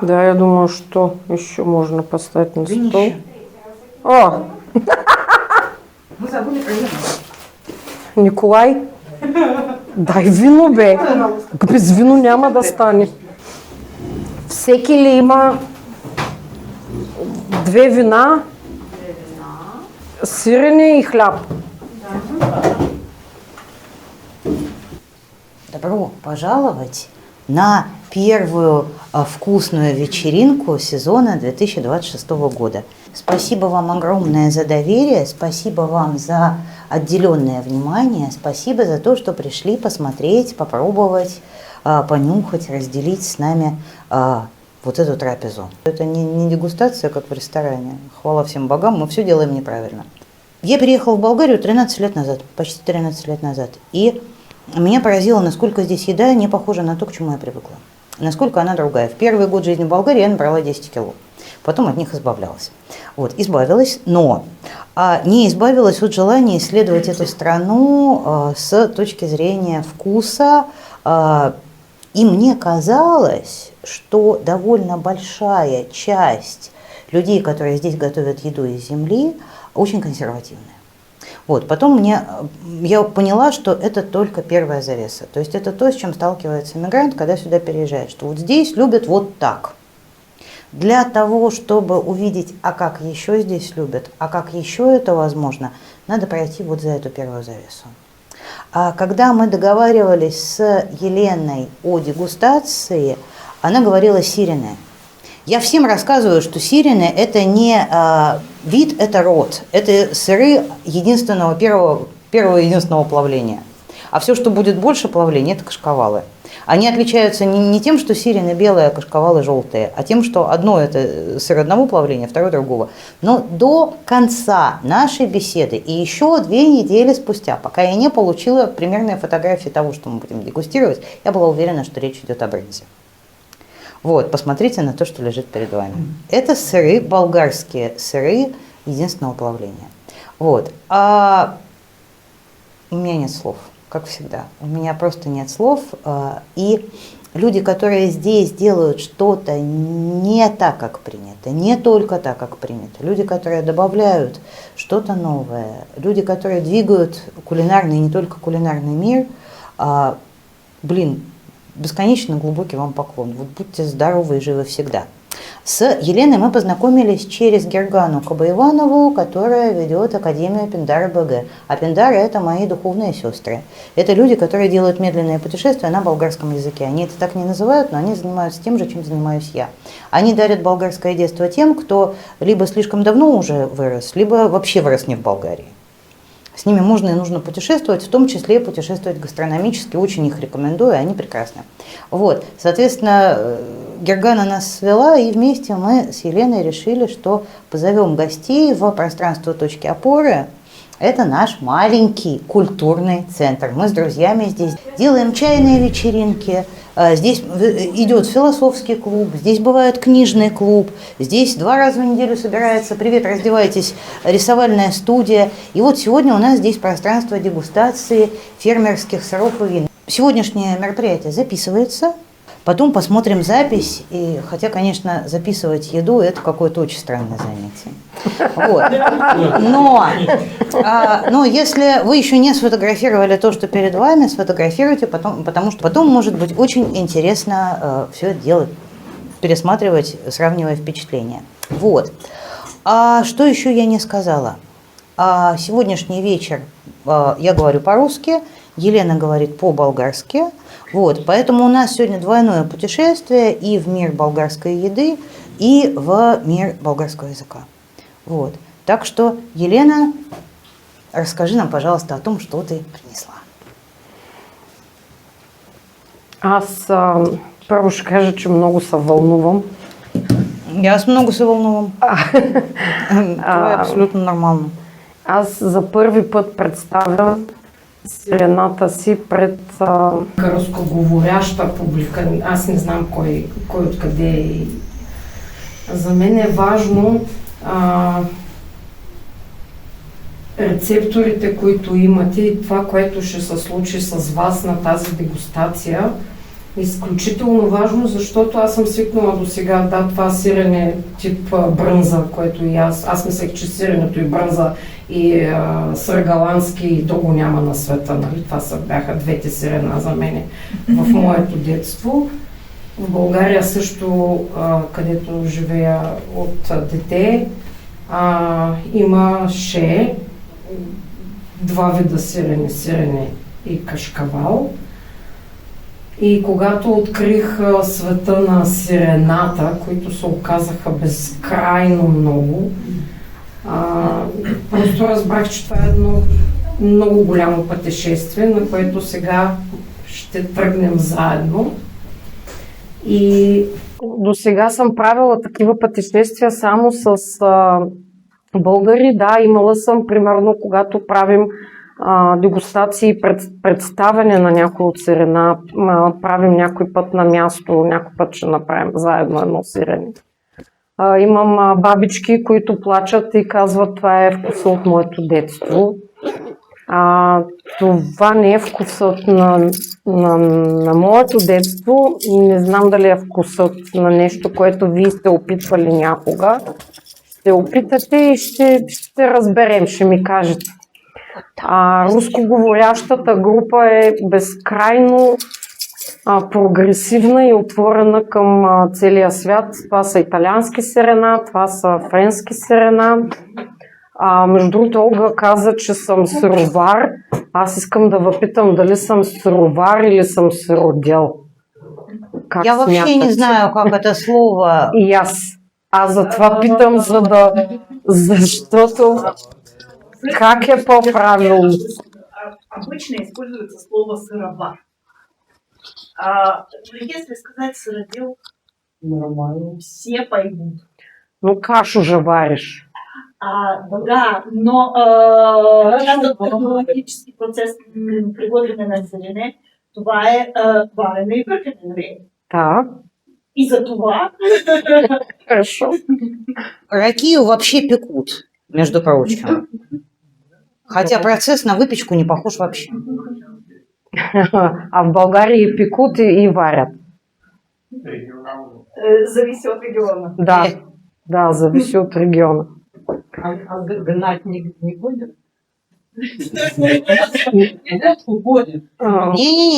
Да, я думаю, что еще можно поставить на Винище. стол. О! Мы забыли про вино. Николай, дай вино, бе. Без вино няма да стане. Всеки ли има две вина, сирене и хляб? Добро пожаловать на первую вкусную вечеринку сезона 2026 года. Спасибо вам огромное за доверие, спасибо вам за отделенное внимание, спасибо за то, что пришли посмотреть, попробовать, понюхать, разделить с нами вот эту трапезу. Это не дегустация, как в ресторане. Хвала всем богам, мы все делаем неправильно. Я переехала в Болгарию 13 лет назад, почти 13 лет назад. И меня поразило, насколько здесь еда не похожа на то, к чему я привыкла. Насколько она другая. В первый год жизни в Болгарии я набрала 10 кило. Потом от них избавлялась. Вот, избавилась, но не избавилась от желания исследовать эту страну с точки зрения вкуса. И мне казалось, что довольно большая часть людей, которые здесь готовят еду из земли, очень консервативная. Вот, потом я поняла, что это только первая завеса. То есть это то, с чем сталкивается мигрант, когда сюда переезжает, что вот здесь любят вот так. Для того, чтобы увидеть, а как еще здесь любят, а как еще это возможно, надо пройти вот за эту первую завесу. А когда мы договаривались с Еленой о дегустации, она говорила сирены. Я всем рассказываю, что сирены – это не вид, это род. Это сыры первого единственного плавления. А все, что будет больше плавления, это кашкавалы. Они отличаются не тем, что сирены белые, а кашкавалы желтые, а тем, что одно – это сыр одного плавления, второе – другого. Но до конца нашей беседы и еще 2 недели спустя, пока я не получила примерные фотографии того, что мы будем дегустировать, я была уверена, что речь идет о бренде. Вот, посмотрите на то, что лежит перед вами. Это сыры, болгарские сыры единственного плавления. Вот. А у меня нет слов, как всегда. У меня просто нет слов. И люди, которые здесь делают что-то не так, как принято, не только так, как принято, люди, которые добавляют что-то новое, люди, которые двигают кулинарный, не только кулинарный мир, бесконечно глубокий вам поклон. Вот будьте здоровы и живы всегда. С Еленой мы познакомились через Гергану Кабаиванову, которая ведет Академию Пиндара БГ. А Пиндары – это мои духовные сестры. Это люди, которые делают медленные путешествия на болгарском языке. Они это так не называют, но они занимаются тем же, чем занимаюсь я. Они дарят болгарское детство тем, кто либо слишком давно уже вырос, либо вообще вырос не в Болгарии. С ними можно и нужно путешествовать, в том числе путешествовать гастрономически. Очень их рекомендую, они прекрасны. Вот, соответственно, Гергана нас свела, и вместе мы с Еленой решили, что позовем гостей в пространство точки опоры. Это наш маленький культурный центр. Мы с друзьями здесь делаем чайные вечеринки. Здесь идет философский клуб, здесь бывает книжный клуб, здесь 2 раза в неделю собирается «Привет, раздевайтесь» рисовальная студия. И вот сегодня у нас здесь пространство дегустации фермерских сыров и вин. Сегодняшнее мероприятие записывается, потом посмотрим запись. И, хотя, конечно, записывать еду – это какое-то очень странное занятие. Вот. Но если вы еще не сфотографировали то, что перед вами, сфотографируйте, потому что потом может быть очень интересно все это дело пересматривать, сравнивая впечатления. Вот. А что еще я не сказала? Сегодняшний вечер я говорю по-русски, Елена говорит по-болгарски. Вот, поэтому у нас сегодня двойное путешествие и в мир болгарской еды, и в мир болгарского языка. Вот. Так что, Елена, расскажи нам, пожалуйста, о том, что ты принесла. Аз първо ще кажа, че много се вълнувам. Аз много се вълнувам. Това е абсолютно нормално. Аз за първи път представям сирената си пред рускоговоряща публика. Аз не знам кой откъде е. За мен е важно рецепторите, които имате и това, което ще се случи с вас на тази дегустация, изключително важно, защото аз съм свикнала до сега, да, това сирене тип брънза, което и аз мислех, че сиренето и брънза и съргалански и друго няма на света, нали? Това бяха двете сирена за мене в моето детство. В България също, където живея от дете, имаше два вида сирене и кашкавал. И когато открих света на сирената, които се оказаха безкрайно много, просто разбрах, че това е едно много голямо пътешествие, на което сега ще тръгнем заедно. И до сега съм правила такива пътешествия само с българи. Да, имала съм, примерно, когато правим дегустации, представяне на някой от сирена, правим някой път на място, някой път ще направим заедно едно сирене. Имам бабички, които плачат и казват, това е вкуса от моето детство. Това не е вкусът на моето детство. Не знам дали е вкусът на нещо, което вие сте опитвали някога. Ще опитате и ще разберем, ще ми кажете. Рускоговорящата група е безкрайно прогресивна и отворена към целия свят. Това са италиански сирена, това са френски сирена. Между другото, Олга каза, че съм сировар. Аз искам да въпитам дали съм сировар или съм сиродел. Я вообще не знаю, как это слово. И аз затова питам, защото как е по-правилно? Обычно используется слово сыровар. Если сказать сыродел, нормально, все поймут. Ну, кашу же варишь. Да, но част от технологически процес приготвяне на сирене, това е варене и пъркане, нали? Так. И за това... Хорошо. Ракию вообще пекут, между прочим. Хотя процесс на выпечку не похож вообще. А в Болгарии пекут и варят. Зависи от региона. Да, зависи от региона. Гнать не будет?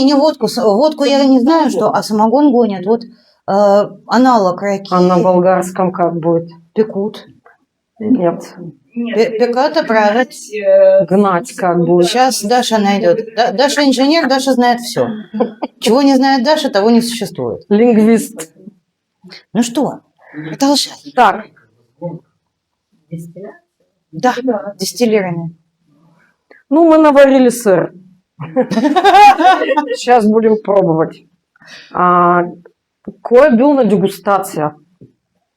Не водку. Водку я не знаю, что, а самогон гонят. Вот аналог ракии. А на болгарском как будет? Пекут. Нет. Пеката правят. Гнать как будет? Сейчас Даша найдет. Даша инженер, Даша знает все. Чего не знает Даша, того не существует. Лингвист. Ну что, продолжай. Так. Да, дистиллирование. Ну, мы наварили сыр. Сейчас будем пробовать. Кой е бил на дегустация?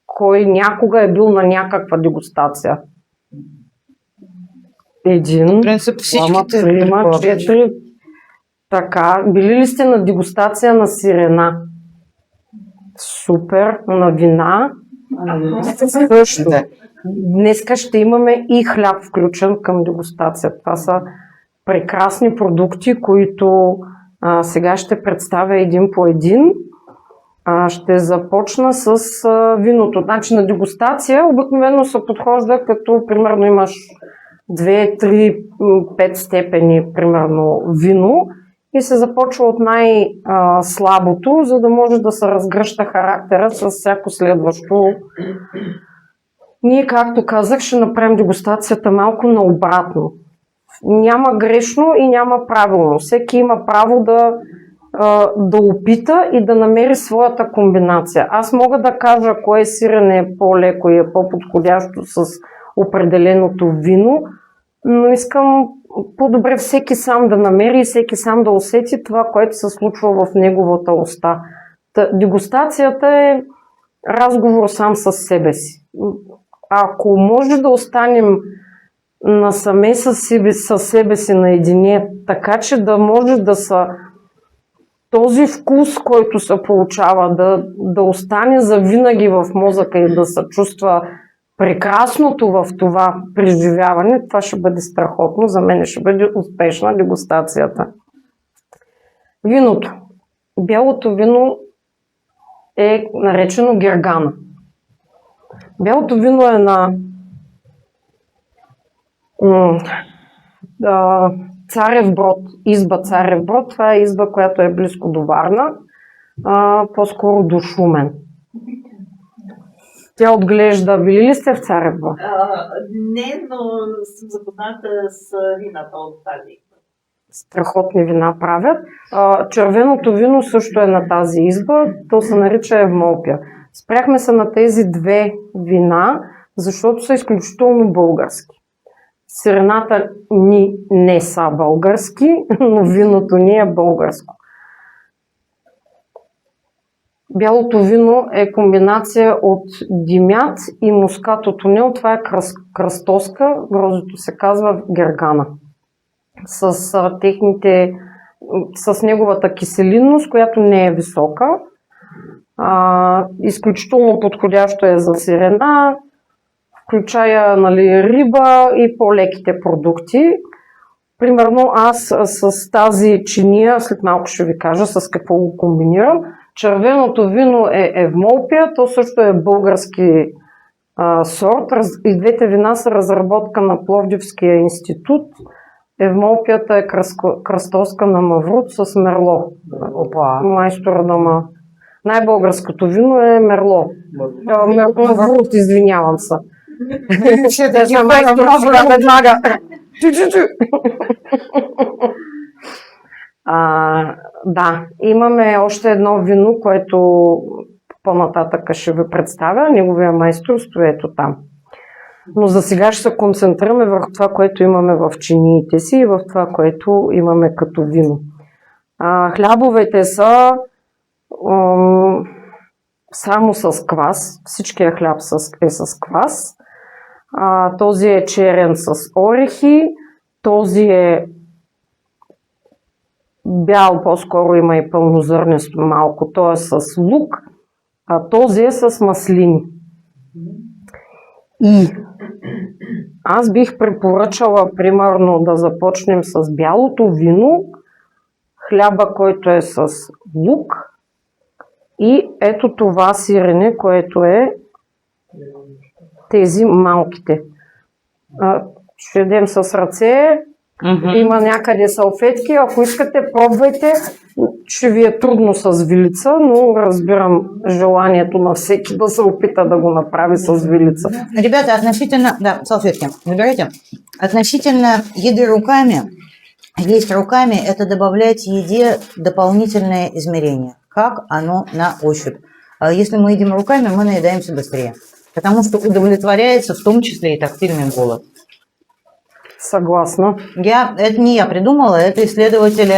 Кой някога е бил на някаква дегустация? Един, двама, трима, четири. Така, били ли сте на дегустация на сирена? Супер, на вина. Също. Днеска ще имаме и хляб включен към дегустация. Това са прекрасни продукти, които сега ще представя един по един. Ще започна с виното. Значи на дегустация обикновено се подхожда като примерно имаш 2, 3, 5 степени примерно вино и се започва от най-слабото, за да може да се разгръща характера с всяко следващо. Ние, както казах, ще направим дегустацията малко наобратно. Няма грешно и няма правилно. Всеки има право да опита и да намери своята комбинация. Аз мога да кажа кое сирене е по-леко и е по-подходящо с определеното вино, но искам по-добре всеки сам да намери и всеки сам да усети това, което се случва в неговата уста. Дегустацията е разговор сам с себе си. Ако може да останем насаме със себе си наедине, така че да може да са този вкус, който се получава, да остане завинаги в мозъка и да се чувства прекрасното в това преживяване, това ще бъде страхотно. За мен ще бъде успешна дегустацията. Виното. бялото вино е наречено гергана. Бялото вино е на Царев Брод, изба Царев Брод. Това е изба, която е близко до Варна, по-скоро до Шумен. Тя отглежда. Били ли сте в Царев Брод? Не, но съм запозната с вината от тази. Страхотни вина правят. Червеното вино също е на тази изба. То се нарича Евмолпия. Спряхме се на тези две вина, защото са изключително български. Сирената ни не са български, но виното ни е българско. Бялото вино е комбинация от димят и мускат от онил. Това е кръстоска, гроздето се казва гергана. С неговата киселинност, която не е висока. Изключително подходящо е за сирена, включая риба и по-леките продукти. Примерно аз с тази чиния, след малко ще ви кажа с какво го комбинирам. Червеното вино е Евмолпия, то също е български сорт. И двете вина са разработка на Пловдивския институт. Евмолпията е кръстоска на Маврут с Мерло. Майстора дома. Най-българското вино е Мерло. Маврут, извинявам се. Да, имаме още едно вино, което по-нататък ще ви представя. Неговия майстор стои ето там. Но за сега ще се концентрираме върху това, което имаме в чиниите си и в това, което имаме като вино. Хлябовете са само с квас. Всичкият хляб е с квас. Този е черен с орехи. Този е бял, по-скоро има и пълнозърнесто малко. Той е с лук, а този е с маслини. И аз бих препоръчала, примерно, да започнем с бялото вино, хляба, който е с лук и ето това сирене, което е тези малките. Ще ядем с ръце, има някъде салфетки, ако искате, пробвайте. Ще ви е трудно с вилица, но разбирам желанието на всеки да се опита да го направи с вилица. Ребята, относительно... Да, салфетки. Выбирайте. Относительно еды руками, есть руками, это добавлять еде дополнительное измерение. Как оно на ощупь. Если мы едим руками, мы наедаемся быстрее. Потому что удовлетворяется в том числе и тактильный голод. Согласна. Это не я придумала, это исследователи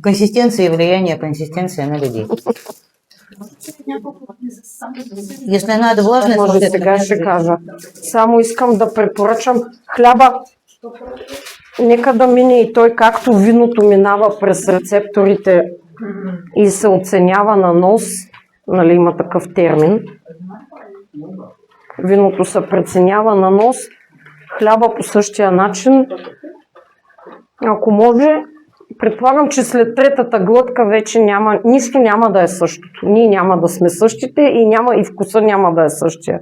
консистенции и влияния консистенции на людей. Если надо влажно, може сега ще кажа. Само искам да препоръчам хляба. Нека да мине и той, както виното минава през рецепторите и се оценява на нос, нали, има такъв термин. Виното се преценява на нос, хляба по същия начин. Ако може, предполагам, че след третата глътка вече нищо няма да е същото. Ние няма да сме същите и вкуса няма да е същия.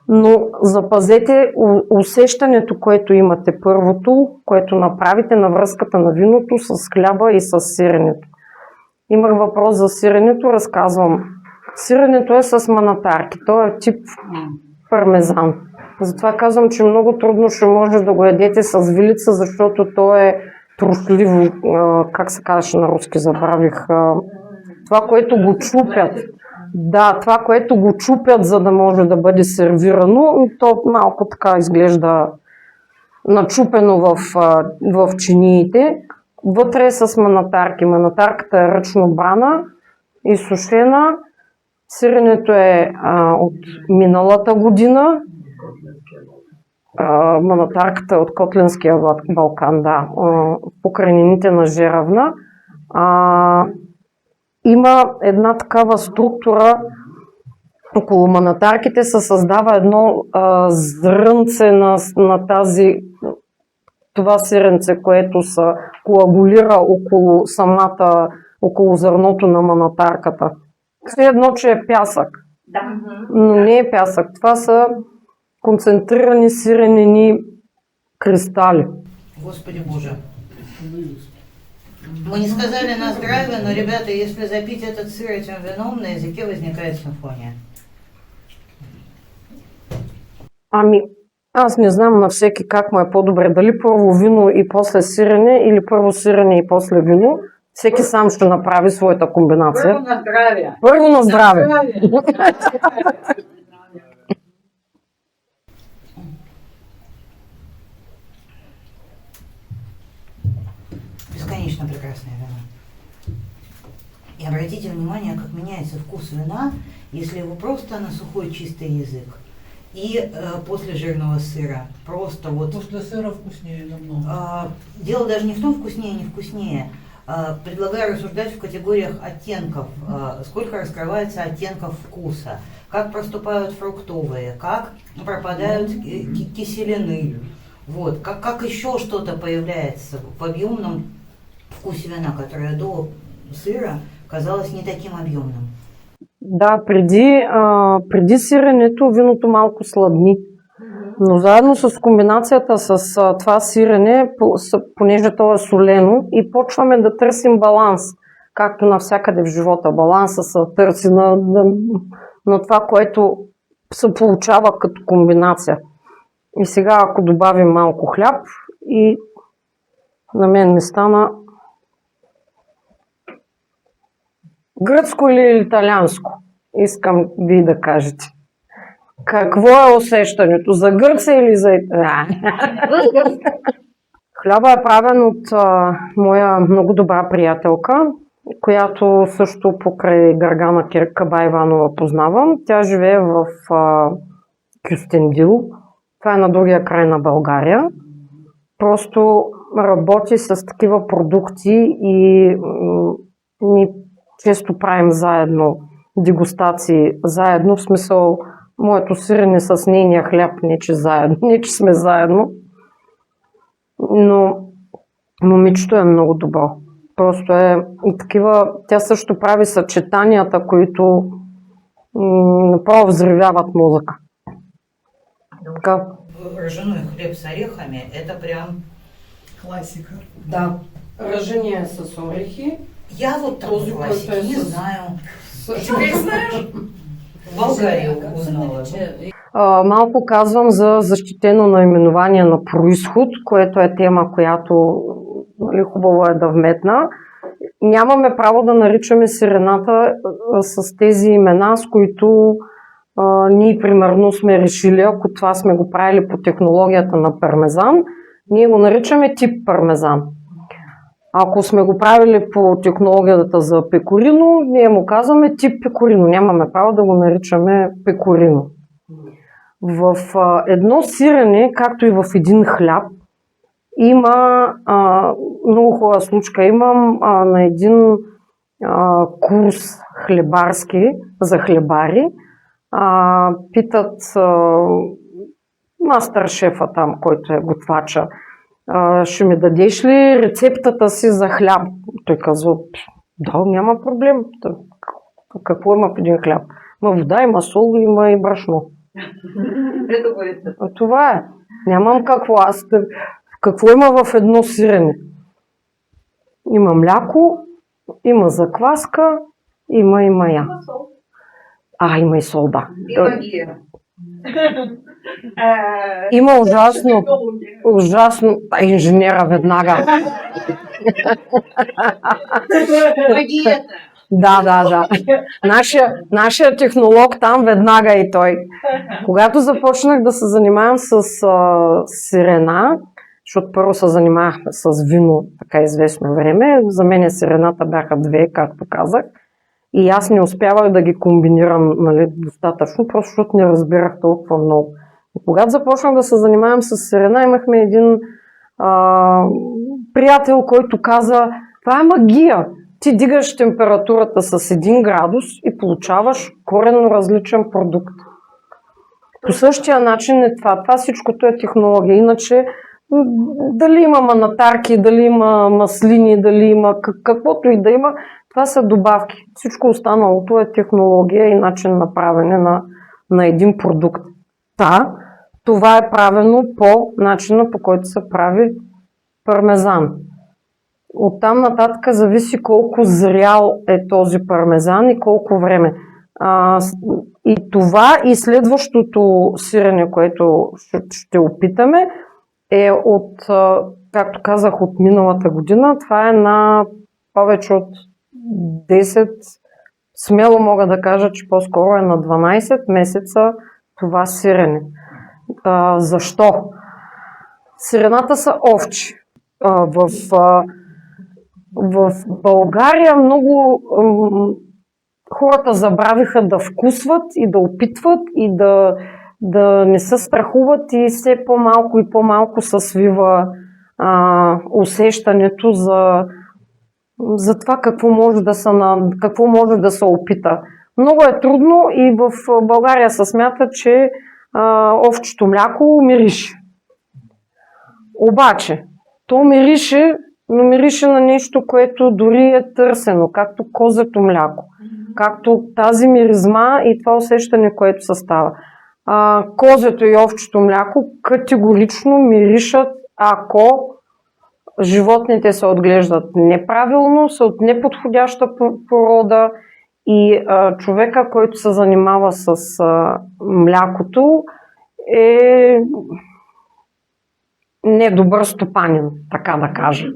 Но запазете усещането, което имате първото, което направите на връзката на виното с хляба и с сиренето. Имах въпрос за сиренето, разказвам. Сиренето е с манатарки, то е тип пармезан. Затова казвам, че много трудно ще може да го ядете с вилица, защото то е трусливо, как се казваше на руски, забравих. Това, което го чупят. Да, това, което го чупят, за да може да бъде сервирано, то малко така изглежда начупено в чиниите. Вътре е с манатарки. Манатарката е ръчно брана и сушена. Сиренето е от миналата година. Манатарката е от Котлинския Балкан, да, покрайнините на Жеравна. Има една такава структура, около манатарките се създава едно зрънце на това сиренце, което се коагулира около самата около зърното на манатарката. Все едно, че е пясък, Да. но не е пясък. Това са концентрирани сиренени кристали. Господи Боже. Мы не сказали на здравие, но, ребята, если запить этот сыр этим вином, на языке возникает симфония. Ами, аз не знам на всеки как му е по-добре. Дали първо вино и после сирене или първо сирене и после вино. Всеки сам ще направи своята комбинация. Първо на здравие. Първо на здраве. Бесконечно прекрасное вино. И обратите внимание, как меняется вкус вина, если его просто на сухой чистый язык. И после жирного сыра. Просто вот... После сыра вкуснее намного. Дело даже не в том, вкуснее, не вкуснее. Предлагаю рассуждать в категориях оттенков. Сколько раскрывается оттенков вкуса. Как проступают фруктовые, как пропадают киселины. Вот. Как еще что-то появляется в объемном вкусе вина, которое до сыра казалось не таким объемным. Да, преди сиренето виното малко сладни. Но заедно с комбинацията с това сирене, понеже то е солено, и почваме да търсим баланс. Както навсякъде в живота. Баланса се търси на това, което се получава като комбинация. И сега, ако добавим малко хляб, и на мен ми стана гръцко или италианско. Искам ви да кажете. Какво е усещането? За гърца или за Хляба е правен от моя много добра приятелка, която също покрай Гаргана Каба Иванова познавам. Тя живее в Кюстендил. Това е на другия край на България. Просто работи с такива продукти и ни често правим заедно дегустации. Заедно, в смисъл моето сирене с нейния хляб, не че сме заедно. Но момичето е много добро. Просто е и такива, тя също прави съчетанията, които направо взривяват мозъка. Така. Ржаной хлеб с орехами – это прям... Класика. Да, ръжения с орехи. Я вот такой классики който е не с- знаю. Теперь знаешь? В Българии узнала. Малко казвам за защитено наименование на произход, което е тема, която хубаво е да вметна. Нямаме право да наричаме сирената с тези имена, с които ние примерно сме решили, ако това сме го правили по технологията на пармезан, ние го наричаме тип пармезан. Ако сме го правили по технологията за пекорино, ние му казваме тип пекорино. Нямаме право да го наричаме пекорино. В едно сирене, както и в един хляб, има много хубава случка. Имам на един курс хлебарски за хлебари. Питат мастер шефа там, който е готвача, ще ми дадеш ли рецептата си за хляб? Той казва, да, няма проблем. Какво има в един хляб? Има вода, има сол, има и брашно. Това е. Нямам какво. Какво има в едно сирене? Има мляко, има закваска, има и мая. Има и сол, да. Има ужасно инженера веднага. Да. Нашия технолог там веднага и той. Когато започнах да се занимавам с сирена, защото първо се занимавахме с вино така известно време, за мен сирената бяха две, както казах, и аз не успявах да ги комбинирам достатъчно, просто защото не разбирах толкова много. И когато започнах да се занимавам с сирена, имахме един приятел, който каза, това е магия. Ти дигаш температурата с 1 градус и получаваш коренно различен продукт. По същия начин е това. Това всичкото е технология. Иначе Дали има манатарки, дали има маслини, дали има каквото и да има, това са добавки. Всичко останалото е технология и начин на правене на един продукт. Това е правено по начина, по който се прави пармезан. Оттам нататък зависи колко зрял е този пармезан и колко време. И това и следващото сирене, което ще опитаме, е от, както казах, от миналата година. Това е на повече от 10, смело мога да кажа, че по-скоро е на 12 месеца това сирене. Защо? Сирената са овчи. В България много хората забравиха да вкусват и да опитват и да не се страхуват и все по-малко и по-малко се свива усещането за това какво може да се опита. Много е трудно и в България се смята, че овчето мляко мирише. Обаче, то мирише, но мирише на нещо, което дори е търсено, както козето мляко, както тази миризма и това усещане, което се става. Козето и овчето мляко категорично миришат, ако животните се отглеждат неправилно, са от неподходяща порода и човека, който се занимава с млякото, е недобър стопанин, така да кажа.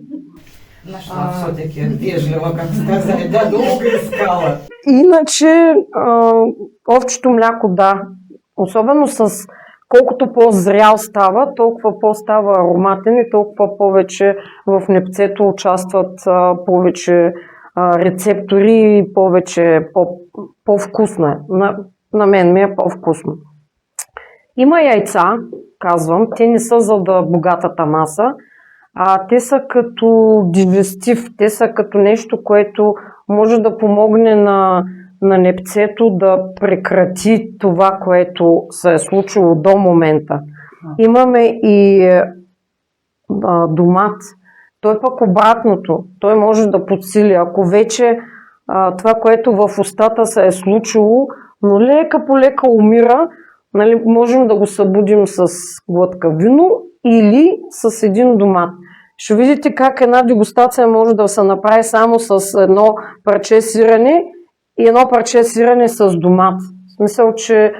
Нашла все-таки вежливо, как сказали, да, долго искала. Иначе овчето мляко, да, особено с колкото по-зрял става, толкова по-става ароматен и толкова повече в непцето участват повече рецептори и повече по-вкусно е. На мен ми е по-вкусно. Има яйца, казвам, те не са за да богатата маса, те са като дигестив, те са като нещо, което може да помогне на непцето да прекрати това, което се е случило до момента. Имаме и домат. Той пък обратното. Той може да подсили. Ако вече това, което в устата се е случило, но лека по лека умира, нали, можем да го събудим с глътка вино или с един домат. Ще видите как една дегустация може да се направи само с едно парче сирене и едно парче сирене с домат. В смисъл, че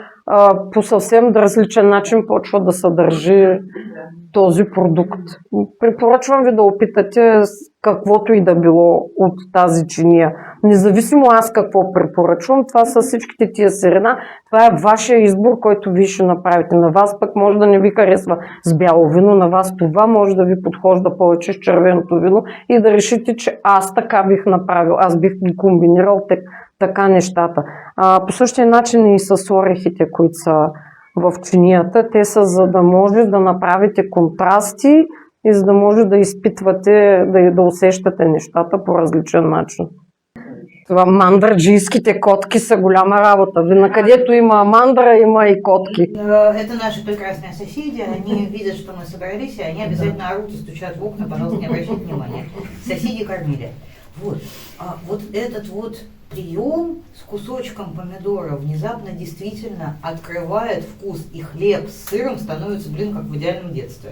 по съвсем различен начин почва да съдържи този продукт. Препоръчвам ви да опитате каквото и да било от тази чиния. Независимо аз какво препоръчвам, това са всичките тия сирена. Това е вашия избор, който ви ще направите. На вас пък може да не ви харесва с бяло вино, на вас това може да ви подхожда повече с червеното вино и да решите, че аз така бих направил, аз бих ги комбинирал така нещата. По същия начин и с орехите, които са в чинията. Те са за да може да направите контрасти и за да може да изпитвате, да усещате нещата по различен начин. Това мандраджийските котки са голяма работа. Където има мандра, има и котки. Это наши прекрасные соседи, они видят, что мы собрались, и они обязательно орут и стучат в окна, пожалуйста, не обращайте внимания. Соседи кормили. Вот этот вот прием с кусочком помидора внезапно действительно открывает вкус, и хлеб с сыром становится, блин, как в идеальном детстве.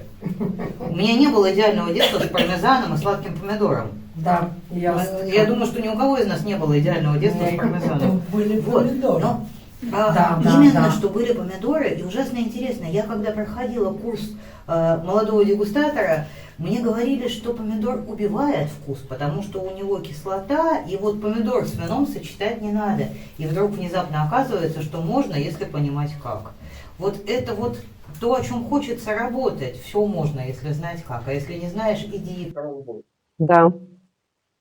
У меня не было идеального детства с пармезаном и сладким помидором. Да, Я думаю, что ни у кого из нас не было идеального детства с пармезаном. Были помидоры. Именно, что были помидоры, и ужасно интересно, я когда проходила курс молодого дегустатора, мне говорили, что помидор убивает вкус, потому что у него кислота, и вот помидор с вином сочетать не надо. И вдруг внезапно оказывается, что можно, если понимать как. Вот это вот то, о чем хочется работать, все можно, если знать как. А если не знаешь, иди и пробуй. Да.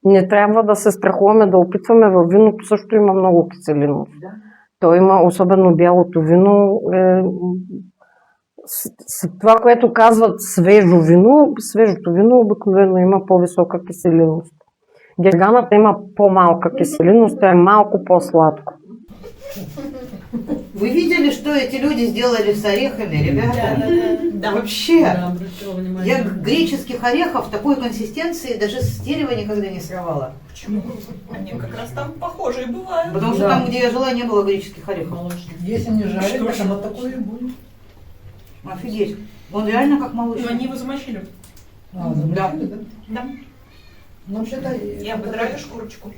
Не трябва да се страхуваме да опитваме. Във виното също има много киселиност. То има, особено бялото вино, това, което казват свежо вино, свежото вино обикновено има по-висока киселиност. Герганата има по-малка киселиност, тя е малко по-сладко. Вы видели, что эти люди сделали с орехами, ребята? Да. Вообще. Да, обратила внимание. Я греческих орехов такой консистенции даже с дерева никогда не срывала. Почему? Они как раз там похожие бывают. Потому что Да. там, где я жила, не было греческих орехов. Если не жарить, Что так ж? оно такое и будет. Офигеть. Он реально как Но молочный. они его замочили. Замочили, да? Да. Ну, вообще-то... И ободрали шкурочку.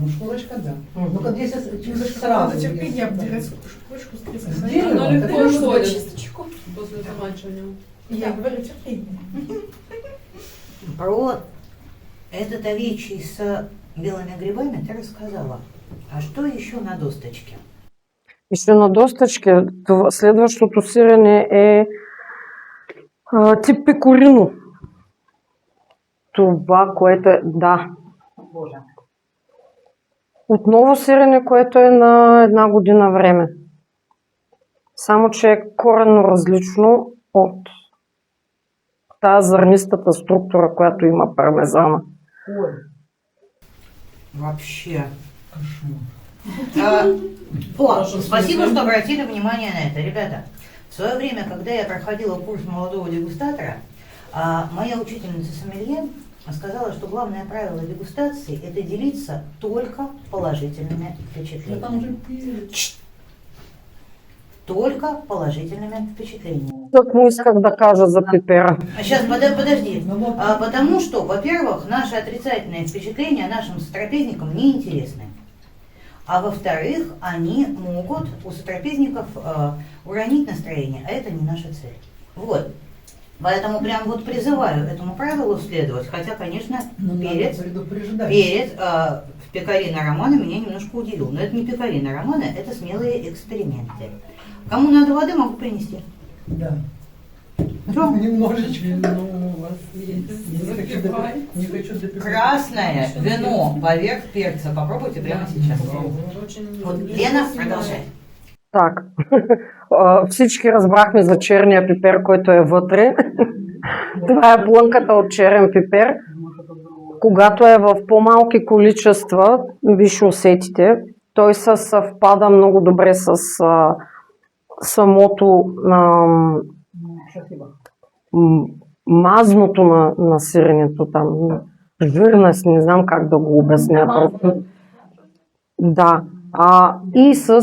Ну шкурочка, да. Мгм. Ну, как если Сразу сразу... терпение если- обдирать шкурочку с треском. С дерева? Оно легко Это уходит Чисточку. после замачивания. Я говорю терпение. Про этот овечий с белыми грибами ты рассказала. А что еще на досточке? Еще на досточке следващото сирене е тип пекорино. Това, което е, да, Боже. отново сирене, което е на 1 година време. Само, че е коренно различно от тази зърнистата структура, която има пармезана. Вообще. Кошмар. Спасибо, что обратили внимание на это. Ребята, в свое время, когда я проходила курс молодого дегустатора, моя учительница сомелье сказала, что главное правило дегустации – это делиться только положительными Да там же впечатлениями. перец. Только положительными впечатлениями. Так му исках да кажа за пипера. Сейчас, подожди. Ну, вот, Потому что, во-первых, наши отрицательные впечатления нашим сотрапезникам неинтересны. А во-вторых, они могут у сотрапезников уронить настроение, а это не наша цель. Вот. Поэтому прям вот призываю этому правилу следовать. Хотя, конечно, ну, надо перец предупреждать. в Пекарина Романа меня немножко удивил. Но это не Пекарина Романа, это смелые эксперименты. Кому надо воды, могу принести. Да. Что? Немножечко. Ну, у вас есть. Не хочу Запивай. Не хочу допивать. Красное вино поверх перца. Попробуйте прямо сейчас. Очень Вот, Лена, продолжай. Так, всички разбрахме за черния пипер, който е вътре. Това е плънката от черен пипер. Когато е в по-малки количества, виж усетите, той се съвпада много добре с самото мазното на сиренето там. Жирност, не знам как да го обясня. Просто. Да. И с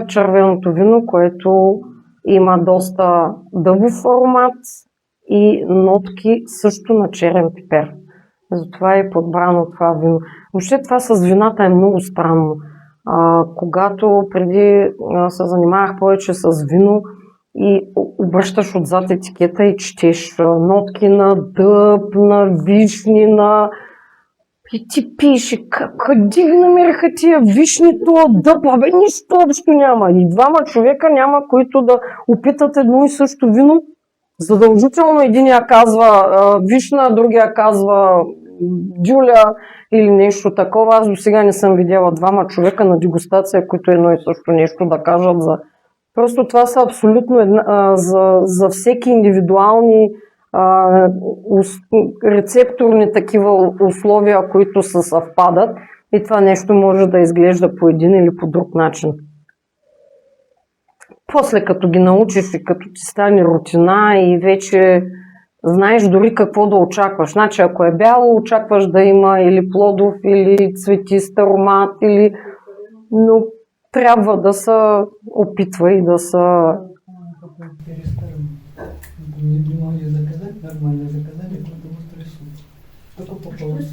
червеното вино, което има доста дълбов формат и нотки също на черен пипер. Затова е подбрано това вино. Въобще това с вината е много странно. Когато преди се занимавах повече с вино и обръщаш отзад етикета и четеш нотки на дъб, на вишни, на... И ти пише, къде ги намериха тия вишни, това дъб, нищо общо няма. И двама човека няма, които да опитат едно и също вино. Задължително единия казва вишна, другия казва дюля или нещо такова. Аз до сега не съм видяла двама човека на дегустация, които едно и също нещо да кажат за... Просто това са абсолютно за всеки индивидуални рецепторни такива условия, които се съвпадат и това нещо може да изглежда по един или по друг начин. После като ги научиш и като ти стане рутина и вече знаеш дори какво да очакваш. Значи ако е бяло, очакваш да има или плодов, или цветист аромат, или... но трябва да се опитва и да се... Перестаем. Не могли заказать, нормально заказали, потому что рисуют. Только по поводу.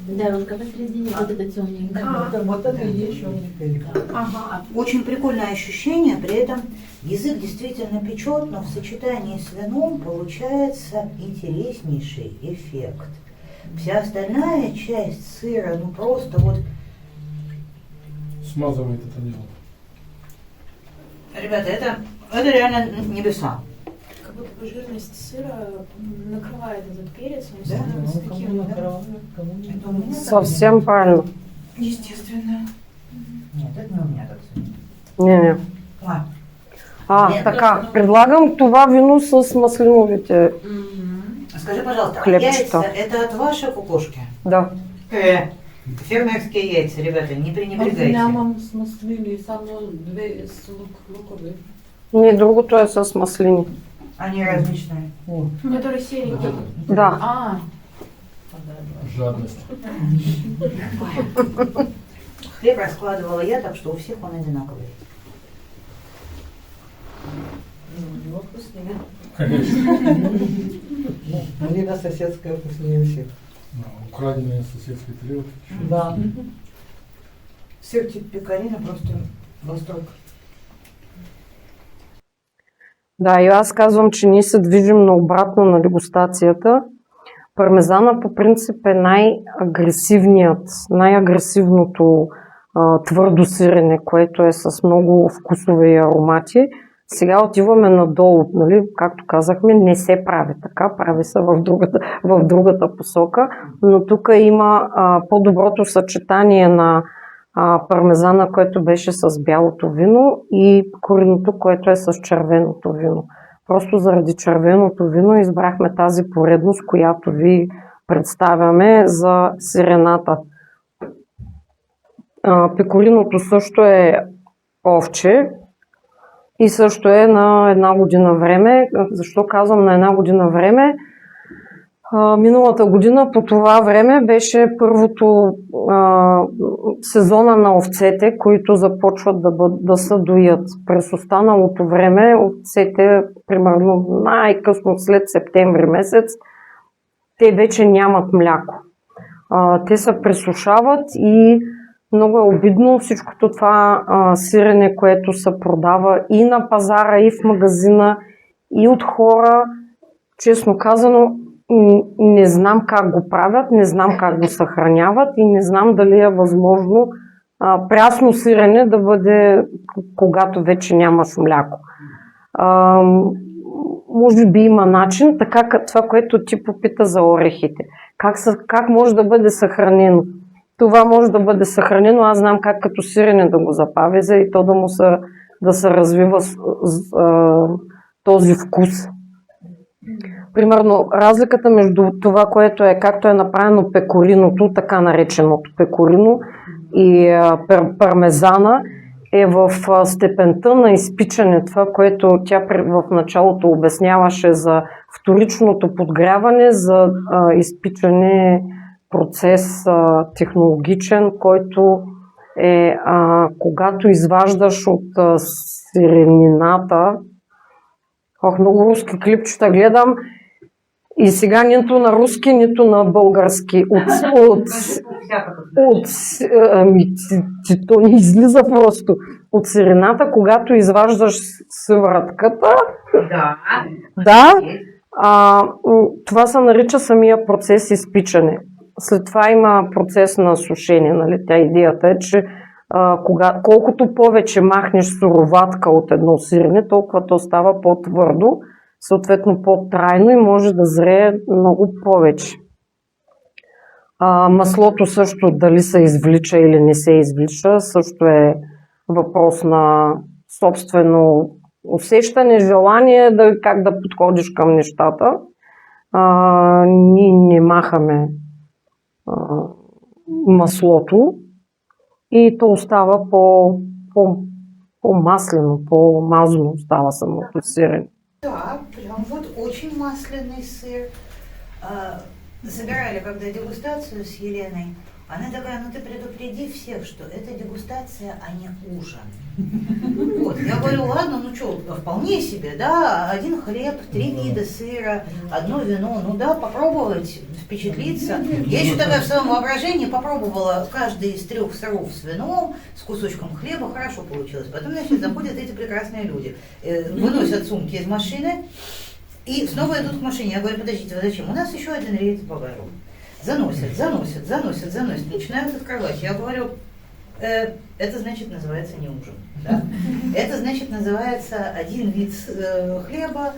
Да, он как посередине, вот это темненькое. Вот это и есть черный перец. Ага. Очень прикольное ощущение, при этом язык действительно печет, но в сочетании с вином получается интереснейший эффект. Вся остальная часть сыра, ну просто вот... Смазывает это дело. Ребята, это реально небеса. Как будто жирность сыра накрывает этот перец, он Да? становится Ну, таким... кому накрывают, кому не Это у меня так? Совсем правильно. Естественно. Нет, это не у меня так. Не. Така, предлагам това вино с маслиновите. Мгм. Скажи, пожалуйста, Хлебчето. яйца это от вашей кукушки? Да. Фермерские яйца, ребята, не Аз пренебрегайте. нямам с маслини, само две с лукови. Не, другото е с маслини. Они различные. Которые серенькие. Да. Жадность. Хлеб раскладывала я, так что у всех он одинаковый. Ну, вкуснее. Малина соседская вкуснее всех. Украденные соседской тарелки. Да. Сыртик пекарина просто восторг. Да, и аз казвам, че ние се движим наобратно на дегустацията. Пармезана по принцип е най-агресивното твърдо сирене, което е с много вкусове и аромати. Сега отиваме надолу, нали? Както казахме, не се прави така, прави се в другата посока, но тук има по-доброто съчетание на пармезана, което беше с бялото вино и кореното, което е с червеното вино. Просто заради червеното вино избрахме тази поредност, която ви представяме за сирената. Пекориното също е овче и също е на 1 година време. Защо казвам на 1 година време? Миналата година по това време беше първото сезона на овцете, които започват да се доят. През останалото време овцете, примерно най-късно след септември месец, те вече нямат мляко. Те се пресушават и много е обидно всичкото това сирене, което се продава и на пазара, и в магазина, и от хора. Честно казано, не знам как го правят, не знам как го съхраняват и не знам дали е възможно прясно сирене да бъде, когато вече нямаш мляко. Може би има начин, така това, което ти попита за орехите. Как може да бъде съхранено? Това може да бъде съхранено, аз знам как като сирене да го запазя и то да се развива този вкус. Примерно, разликата между това, което е, както е направено пекориното, така нареченото пекорино и пармезана, е в степента на изпичане. Това, което тя в началото обясняваше за вторичното подгряване, за изпичане процес технологичен, който е когато изваждаш от сиренината. Много руски клипчета гледам и сега нито на руски, нито на български. То не излиза просто. От сирената, когато изваждаш сивратката, това се нарича самия процес изпичане. След това има процес на сушение. Нали? Идеята е, че колкото повече махнеш суроватка от едно сирене, толкова то става по-твърдо, съответно по-трайно и може да зрее много повече. Маслото също дали се извлича или не се извлича, също е въпрос на собствено усещане, желание как да подходиш към нещата. Ние не махаме маслото и то остава по-маслено, по-мазно остава самото сирене. Да, прям вот очень масляный сыр. Собирали когда дегустацию с Еленой. Она такая, ну ты предупреди всех, что это дегустация, а не ужин. Вот, я говорю, ладно, ну что, вполне себе, да, 1 хлеб, 3 вида сыра, 1 вино, ну да, попробовать, впечатлиться. Я еще тогда в своем воображении попробовала каждый из 3 сыров с вином, с кусочком хлеба, хорошо получилось. Потом, значит, заходят эти прекрасные люди, выносят сумки из машины и снова идут к машине. Я говорю, подождите, вы зачем? У нас еще 1 рейд по бару. Заносят, начинают открывать. Я говорю, это значит называется не ужин. Да? Это значит называется 1 вид хлеба,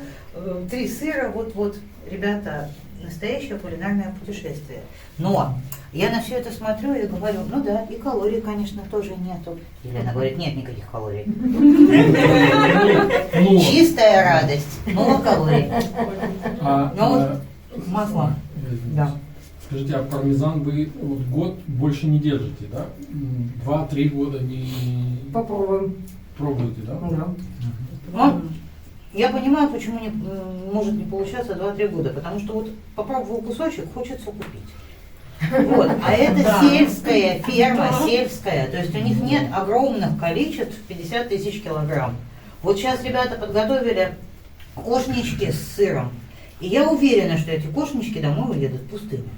3 сыра, вот, ребята, настоящее кулинарное путешествие. Но я на все это смотрю и говорю, ну да, и калорий, конечно, тоже нету. Елена говорит, нет никаких калорий. Чистая радость, 0 калорий. Но вот масло. Да. Скажите, а пармезан вы вот год больше не держите, да? 2-3 года не Попробуем. пробуете, да? Да. Ну, я понимаю, почему может не получаться 2-3 года, потому что вот попробовал кусочек, хочется купить. Вот. А это сельская ферма, сельская, то есть у них нет огромных количеств 50 тысяч килограмм. Вот сейчас ребята подготовили кошнички с сыром, и я уверена, что эти кошнички домой уедут пустыми.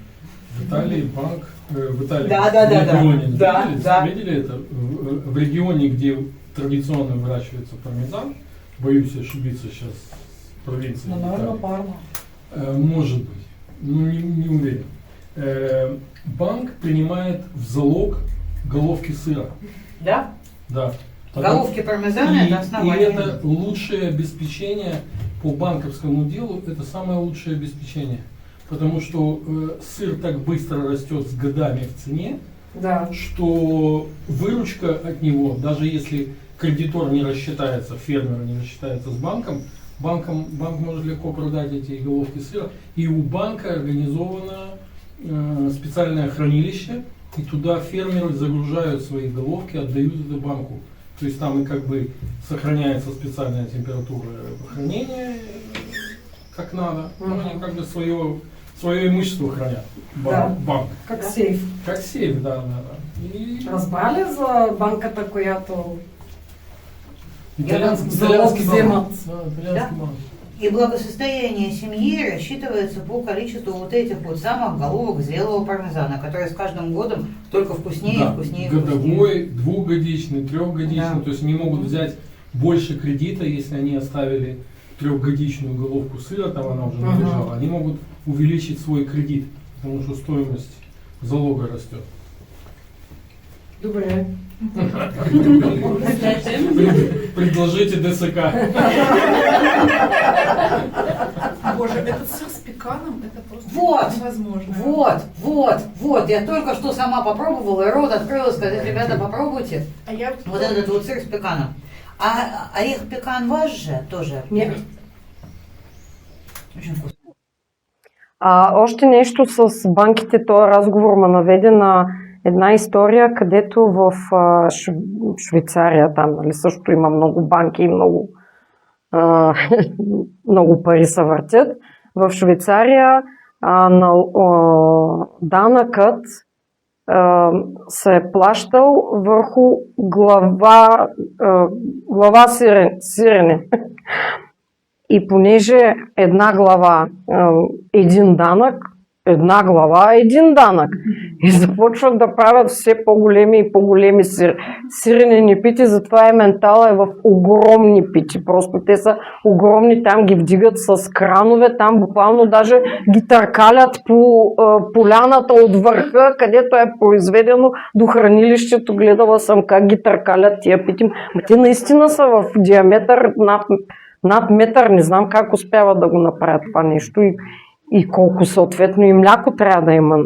В Италии банк, в Италии, Да, в да, да, регионе, да. видели, Да. видели это? В регионе, где традиционно выращивается пармезан, боюсь ошибиться сейчас с провинцией. Ну, наверное, Италии. Парма. Может быть, ну не уверен. Банк принимает в залог головки сыра. Да? Да. Головки пармезана И это основание. это лучшее обеспечение по банковскому делу, это самое лучшее обеспечение. Потому что сыр так быстро растет с годами в цене, Да. что выручка от него, даже если кредитор не рассчитается, фермер не рассчитается с банком, банк может легко продать эти головки сыра. И у банка организовано специальное хранилище, и туда фермеры загружают свои головки, отдают это банку. То есть там и как бы сохраняется специальная температура хранения, как надо. Но они как бы свое имущество хранят. Банк. Как сейф. Как сейф, да. И Разбрали за банката, която итальянский залог банк. вземат. Да, итальянский банк. И благосостояние семьи рассчитывается по количеству вот этих вот самых головок зрелого пармезана, которые с каждым годом только вкуснее Да, и вкуснее и вкуснее. годовой, двухгодичный, трехгодичный. Да. То есть они могут взять больше кредита, если они оставили трехгодичную головку сыра, там она уже не лежала. Они могут увеличить свой кредит, потому что стоимость залога растет. Добре. Предложите ДСК. Боже, этот сыр с пеканом, это просто Вот. невозможно. Вот. Я только что сама попробовала, и рот открыла, сказать, ребята, попробуйте. А я Вот этот вот сыр с пеканом. А орех пекан ваш же тоже? Нет. Очень вкусно. Още нещо с банките, този разговор ме наведе на една история, където в Швейцария, там нали, също има много банки и много пари се въртят. В Швейцария данъкът се е плащал върху глава сирене. И понеже една глава един данък, една глава един данък. И започват да правят все по-големи и по-големи сиренени пити, затова ементала е в огромни пити. Просто те са огромни, там ги вдигат с кранове, там буквално даже ги търкалят по поляната от върха, където е произведено до хранилището. Гледала съм как ги търкалят тия пити. Ма те наистина са в диаметър над метър, не знам как успяват да го направят това нещо и колко съответно и мляко трябва да има.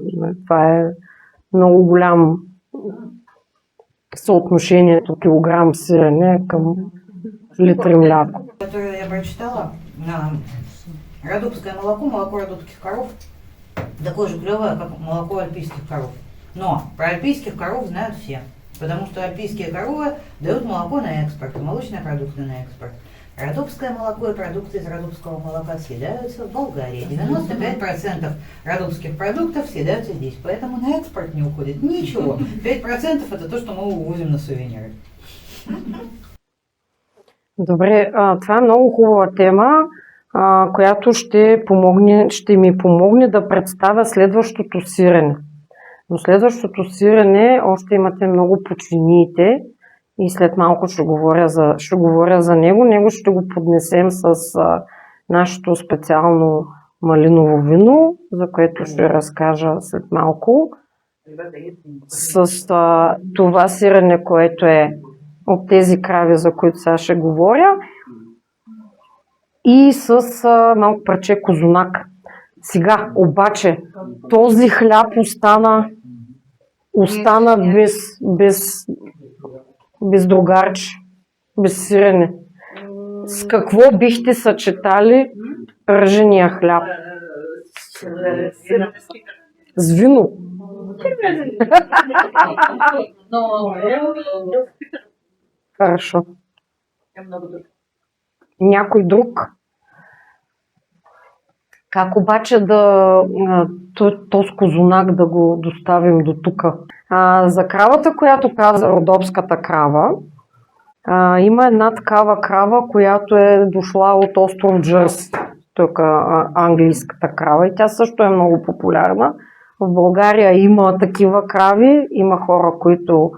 Това е много голям съотношението килограм сирене към литри мляко. Которую я прочитала, родопское молоко родопских коров, такое же клевое, как молоко альпийских коров. Но про альпийских коров знают все, потому что альпийские коровы дают молоко на экспорт, молочные продукты на экспорт. Родопское молоко и продукты из родопского молока съедаются в Болгарии. 95% родопских продуктов съедаются здесь, поэтому на экспорт не уходит ничего. 5% это то, что мы увозим на сувениры. Добре, това е много хубава тема, която ще ми помогне да представя следващото сирене. Но следващото сирене още имате много по чиниите и след малко ще говоря за него. Него ще го поднесем с нашето специално малиново вино, за което ще разкажа след малко. С това сирене, което е от тези крави, за които сега ще говоря, и с малко парче козунак. Сега обаче този хляб остана без другарче, без сирене. С какво бихте съчетали пържения хляб? с вино. Но Хорошо. много друго. Някой друг? Как обаче този козунак да го доставим до тук? За кравата, която каза, родопската крава, има една такава крава, която е дошла от остров Джърси. Тук английската крава и тя също е много популярна. В България има такива крави, има хора, които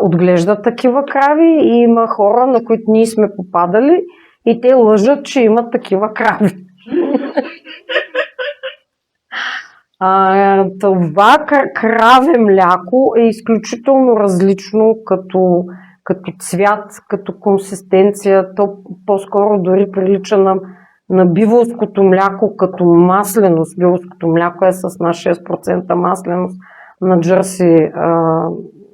отглеждат такива крави и има хора, на които ние сме попадали и те лъжат, че имат такива крави. Това краве мляко е изключително различно като цвят, като консистенция. То по-скоро дори прилича на биволското мляко като масленост. Биволското мляко е с на 6% масленост на Джърси,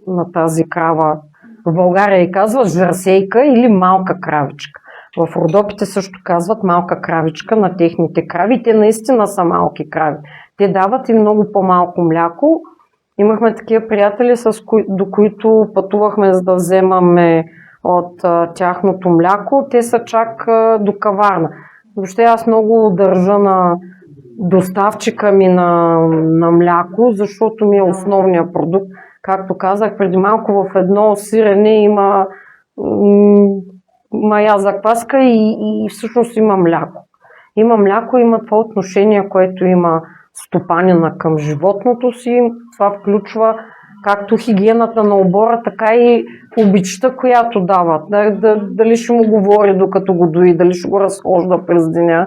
на тази крава. В България и казва жърсейка или малка кравичка. В Родопите също казват малка кравичка на техните крави. Те наистина са малки крави. Те дават и много по-малко мляко. Имахме такива приятели, до които пътувахме за да вземаме от тяхното мляко. Те са чак до каварна. Въобще аз много държа на доставчика ми на мляко, защото ми е основният продукт. Както казах преди малко, в едно сирене има мая закваска и всъщност има мляко. Има мляко, има това отношение, което има стопанина към животното си. Това включва както хигиената на обора, така и обичта, която дават. Дали ще му говори докато го дои, дали ще го разхожда през деня.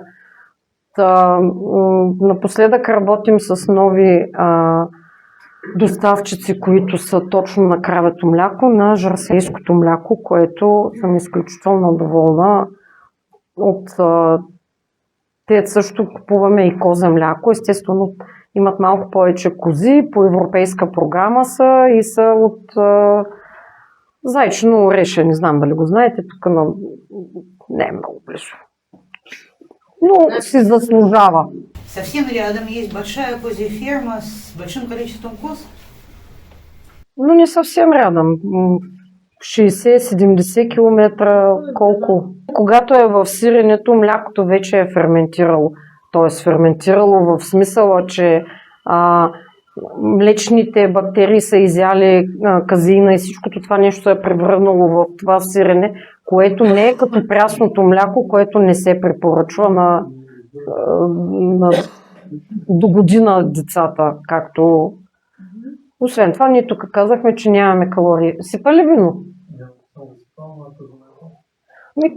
Напоследък работим с нови доставчици, които са точно на кравето мляко, на жърсейското мляко, което съм изключително доволна от. Те също купуваме и козе мляко. Естествено, имат малко повече кози, по европейска програма са и са от зайчено ореше. Не знам дали го знаете, тук не е много близо. Но си заслужава. Совсем рядом есть большая козья ферма с большим количеством коз. Но не съвсем рядом. 60-70 км, колко. Когато е в сиренето, млякото вече е ферментирало. Тоест ферментирало в смисъла, че млечните бактерии са изяли казеина и всичкото това нещо се е превърнало в това сирене, което не е като прясното мляко, което не се препоръчва на до година децата, както. Освен това, ние тук казахме, че нямаме калории. Сипа ли вино?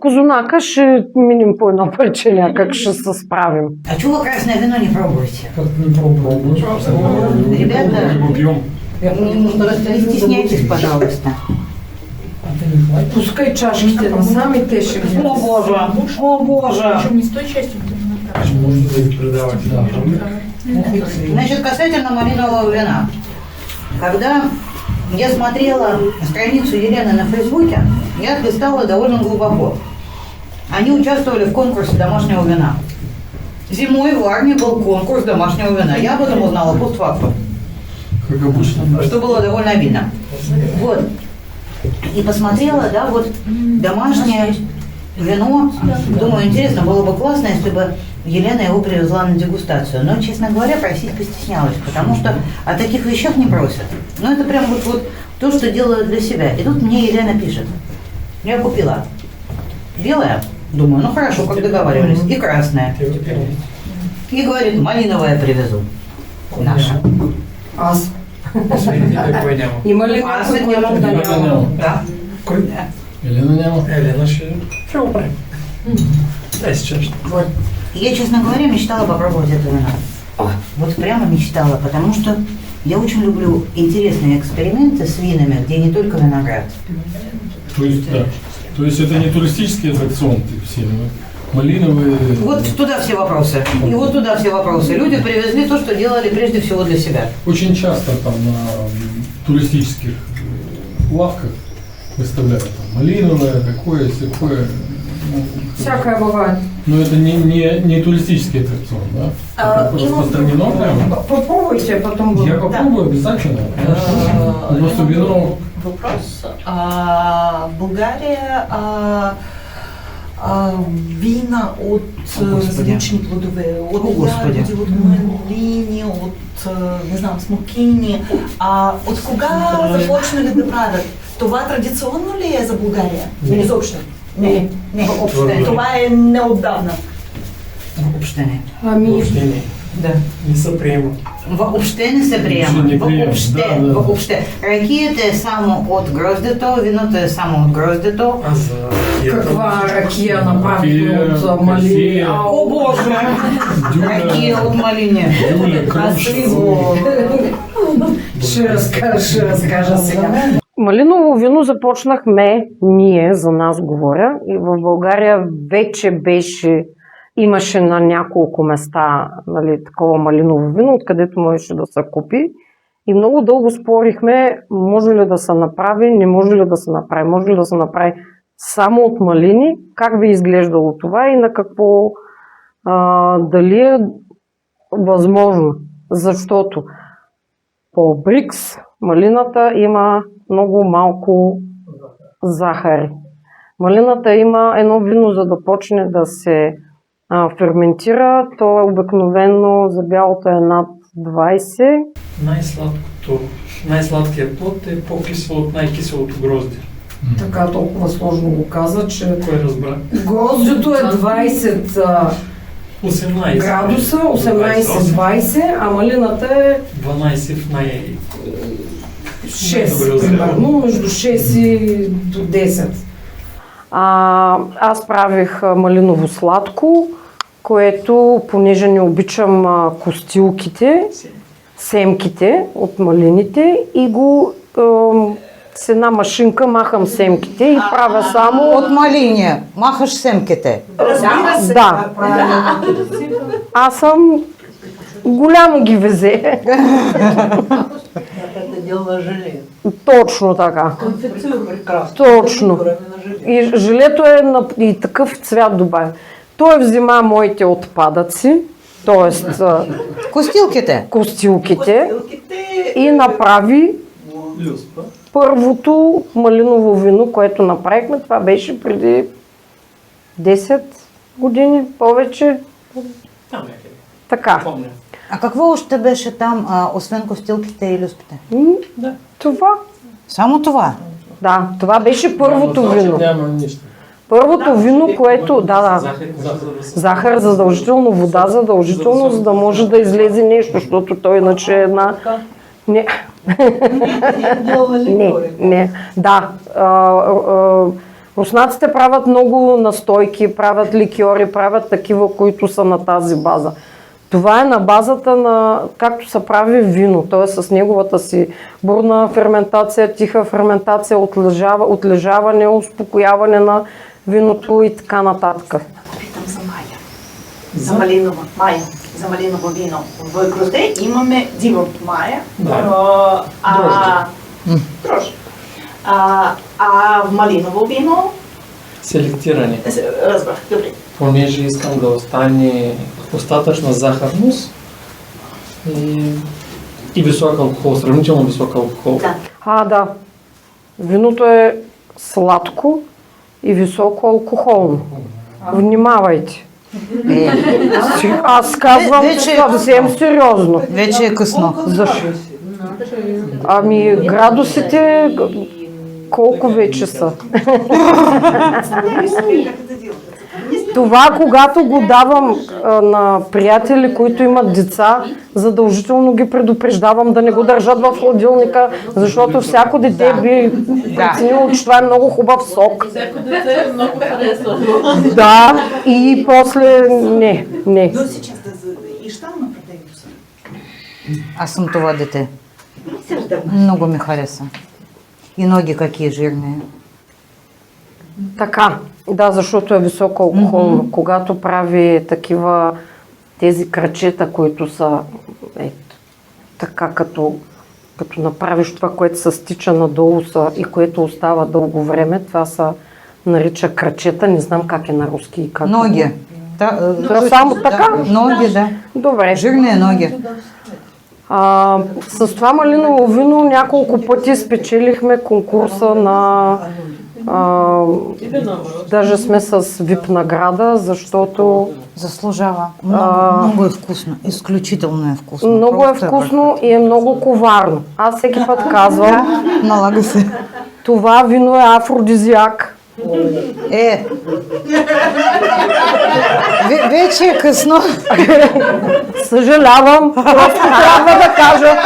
Козунака ще минем по едно парче, някак ще се справим. А чего вы красное вино не пробуете? Как не пробовал? Ребята, не стесняйтесь, пожалуйста. Пускай чашките насам и те ще ги. О боже, о боже. Причем не с той частью, где Значит, касательно малинового вина. Когда я смотрела страницу Елены на Фейсбуке, я листала довольно глубоко. Они участвовали в конкурсе домашнего вина. Зимой в Арне был конкурс домашнего вина. Я об этом узнала постфактум. Как обычно. Что было довольно обидно. Вот. И посмотрела, да, вот домашнее вино. Думаю, интересно, было бы классно, если бы Елена его привезла на дегустацию. Но, честно говоря, просить постеснялась, потому что о таких вещах не просят. Но это прям вот то, что делают для себя. И тут мне Елена пишет. Я купила белое, думаю, ну хорошо, как договаривались, и красное. И говорит, малиновое привезу. Наше. Аз. Има ли Аз някой, няма който да няма? Да. Елена няма. Елена ще го правим. Дай сейчас. Вот. Я, честно говоря, мечтала попробовать это вино. Вот прямо мечтала, потому что я очень люблю интересные эксперименты с винами, где не только виноград. То есть, да. То есть это не туристический аттракцион, все, малиновые. Вот туда все вопросы. И вот туда все вопросы. Люди привезли то, что делали прежде всего для себя. Очень часто там на туристических лавках выставляют там, малиновое, такое, сякое. Всякое бывает. Но это не туристический аттракцион, да? Это распространено прямо? Попробуйте, потом Я попробую обязательно, конечно. Просто вино... Вопрос. Bulgarия вина от различни плодове, от ягоди, от малини, от не знам, смокини. От кога започнали да правят? Това традиционно ли е за България? Изобщо? Не. Въобще. Това е неотдавна. Въобще не. Въобще не. Да. Не се приема. Въобще не се приема. Не приема. Въобще. Да. Въобще. Ракията е само от гроздето, виното е само от гроздето. А за Каква ракия направена от малини? О, Боже! Ракия от малини. Юля, Красиво. Ще разкажа сега. Малиново вино започнахме ние, за нас говоря, и в България вече имаше на няколко места, нали, такова малиново вино, откъдето можеше да се купи. И много дълго спорихме, може ли да се направи, не може ли да се направи, може ли да се направи само от малини, как би изглеждало това и на какво, дали е възможно. Защото по Брикс малината има много малко захари. Малината има едно вино, за да почне да се ферментира, то е обикновено за бялото е над 20. Най-сладкият плод е по-кисел от най-киселото грозде. Така толкова сложно го каза, че Кой разбра? гроздето е 20 18 градуса, 18-20, а малината е 12 в 6, примерно, между 6 и до 10. Аз правих малиново сладко, което, понеже не обичам костилките, семките от малините и го с една машинка махам семките и правя само От малини. Махаш семките. Да. Аз съм голямо ги везе. Точно така. Точно. И желето е и такъв цвят добавя. Той взима моите отпадъци, т.е. Костилките. костилките и направи първото малиново вино, което направихме. Това беше преди 10 години, повече. Така. А какво още беше там, освен костилките и люспите? Това. Само това? Да, това беше първото вино. Няма нищо. Първото вино, което... Да. Захар задължително, вода задължително, за да може да излезе нещо, защото той иначе е една... Не. Не. Да. Руснаците правят много настойки, правят ликьори, правят такива, които са на тази база. Това е на базата на както се прави вино, т.е. с неговата си бурна ферментация, тиха ферментация, отлежаване, успокояване на виното и така нататък. Питам за Майя. За малинова. Майя. За малиново вино. В Грозде имаме диво Майя. Дрож. В малиново вино... Селектиране. Разбрах, добре. Понеже искам да остане достатъчна захарност и висок алкохол, сравнително висок алкохол. Да. Да. Виното е сладко и високо алкохолно. Внимавайте. Аз казвам съвсем сериозно. Вече е късно. Защо? Градусите колко вече са? Това, когато го давам на приятели, които имат деца, задължително ги предупреждавам да не го държат в хладилника, защото всяко дете би преценило, че това е много хубав сок. Всяко дете много харесва. Да, и после не. Но сейчас и що направите са? Аз съм това дете. Много ми хареса. И ноги какие жирни. Така, да, защото е високо алкохолно. Когато прави такива тези крачета, които са така като направиш това, което се стича надолу и което остава дълго време, това са нарича крачета, не знам как е на руски и как. Ноги. Само така? Ноги, да. Добре. Жирные ноги. С това малиново вино няколко пъти спечелихме конкурса на даже сме с ВИП награда, защото Заслужава. Много е вкусно. Изключително е вкусно. много е вкусно и е много коварно. Аз всеки път казвам, Налага се. това вино е афродизиак. Вече е късно. Съжалявам, просто трябва да кажа.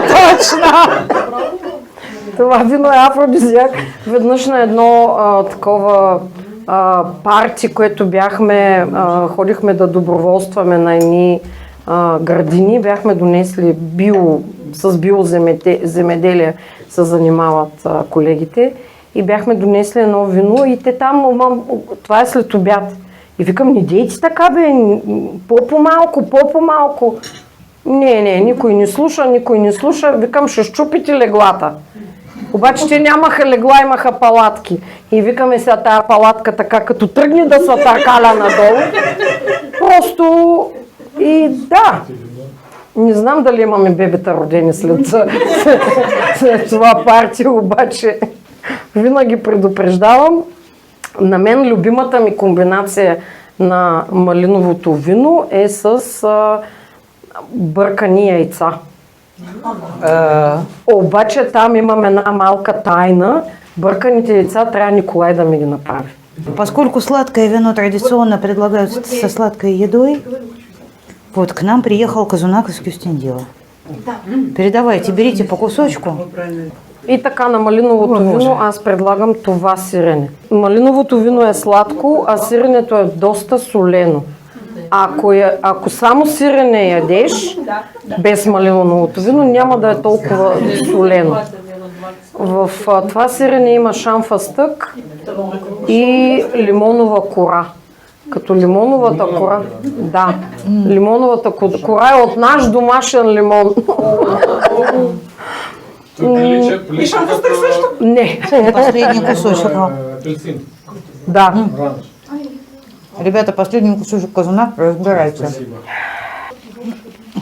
Точно. Това вино е афродизиак. Веднъж на едно такова парти, което ходихме да доброволстваме на едни градини, бяхме донесли с биоземеделие се занимават колегите и бяхме донесли едно вино и те там, това е след обяд. И викам, не дейте така бе, по-малко. Не, никой не слуша. Викам, ще щупите леглата. Обаче те нямаха легла, имаха палатки. И викаме сега тая палатка така, като тръгне да се търкаля надолу. Просто и да. Не знам дали имаме бебета родени след това парти, обаче винаги предупреждавам. На мен любимата ми комбинация на малиновото вино е с бъркани яйца. Обаче там имам една малка тайна. Бърканите яйца трябва Николай да ми ги направи. Поскольку сладкое вино традиционно предлагают со сладкой едой, вот к нам приехал казунак из Кюстендила. Передавайте, берите по кусочку. И така на малиновото вино аз предлагам това сирене. Малиновото вино е сладко, а сиренето е доста солено. Ако само сирене ядеш, без малиновото вино, няма да е толкова солено. В това сирене има шамфастък и лимонова кора. Като лимоновата кора, да, лимоновата кора е от наш домашен лимон. И шамфастък също? Не. Последний кусочек. Апельсин. Да. Ребята, последний кусочек казуна, разбирайте. Спасибо.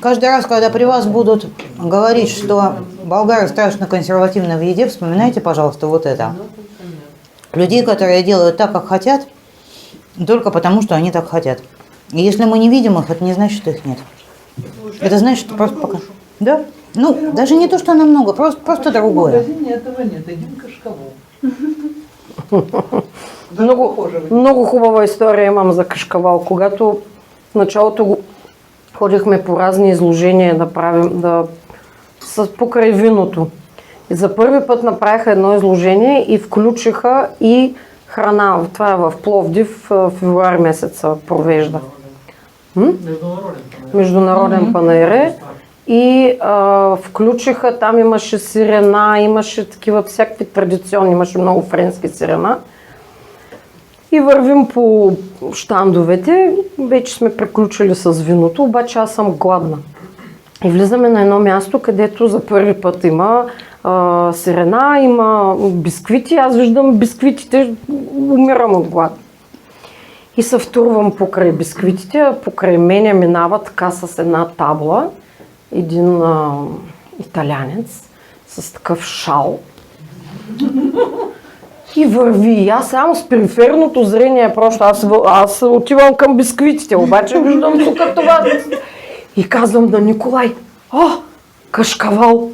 Каждый раз, когда при вас будут говорить, что болгары страшно консервативны в еде, вспоминайте, пожалуйста, вот это. Людей, которые делают так, как хотят, только потому, что они так хотят. И если мы не видим их, это не значит, что их нет. Это значит, что просто пока... Да? Ну, даже не то, что намного, просто В другое. магазине этого нет, один кашкавал. Много хубава история имам за кашкавал. Когато в началото ходихме по разни изложения да правим, покрай виното. И за първи път направиха едно изложение и включиха и храна. Това е в Пловдив, в февруари месеца провежда. Международен панаир. И включиха, там имаше сирена, имаше такива всякакви традиционни, имаше много френски сирена. И вървим по щандовете, вече сме приключили с виното, обаче аз съм гладна. И влизаме на едно място, където за първи път има сирена, има бисквити, аз виждам бисквитите, умирам от глад. И се втурвам покрай бисквитите, а покрай мене минава така с една табла един италянец с такъв шал. И върви. И аз само с периферното зрение просто, аз отивам към бисквитите, обаче виждам тук това. И казвам на Николай, кашкавал.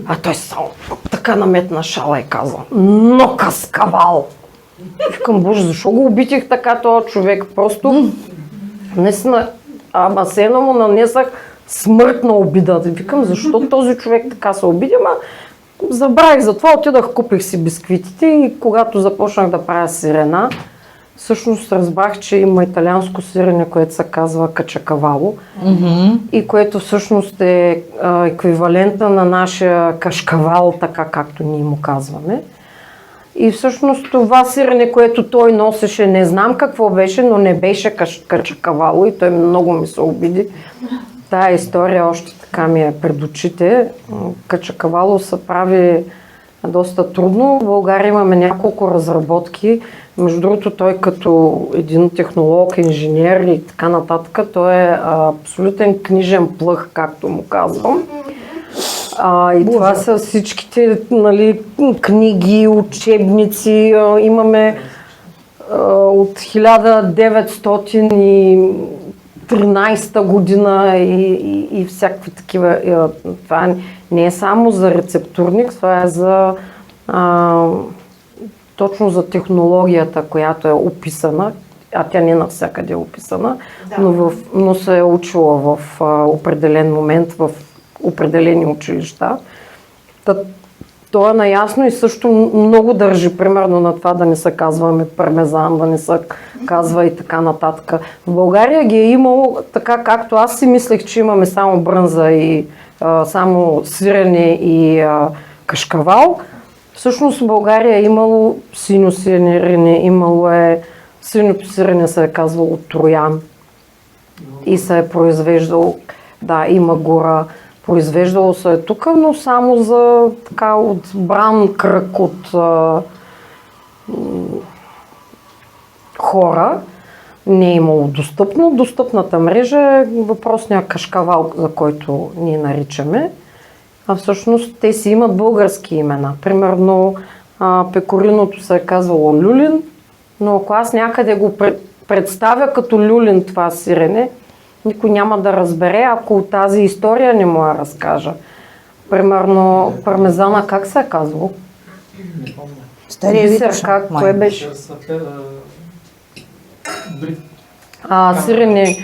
А той само така наметна шала и казва, но кашкавал. Викам, боже, защо го убитих така този човек? Просто наистина, басейна му нанесах смъртна обида. Викам, защо този човек така се обиди? Забравих за това, отидах, купих си бисквитите и когато започнах да правя сирена, всъщност разбрах, че има италианско сирене, което се казва качакавало и което всъщност е еквивалента на нашия кашкавал, така както ние му казваме. И всъщност това сирене, което той носеше, не знам какво беше, но не беше качакавало и той много ми се обиди. Тая история още така ми е пред очите. Качакавало се прави доста трудно. В България имаме няколко разработки. Между другото, той като един технолог, инженер и така нататък, той е абсолютен книжен плъх, както му казвам. И това са всичките, нали, книги, учебници. Имаме от 1913 година и всякакви такива. Това не е само за рецептурник, това е за точно за технологията, която е описана, а тя не навсякъде е описана, но се е учила в определен момент в определени училища. Той е наясно и също много държи, примерно, на това да не се казваме пармезан, да не се казва и така нататък. В България ги е имало така, както аз си мислех, че имаме само брънза и само сирене и кашкавал. Всъщност в България е имало синьо сирене, имало е синьото сирене се е казвало Троян и се е произвеждало, да, има гора. Произвеждало се е тук, но само за така отбран кръг от хора. Не е имало достъпно. Достъпната мрежа е въпросния кашкавал, за който ние наричаме. А всъщност те си имат български имена. Примерно пекориното се е казвало люлин, но ако аз някъде го представя като люлин това сирене, никой няма да разбере, ако тази история не му я разкажа. Примерно пармезана как се е казвало? Стария Витош. Как? Кое беше? Сирене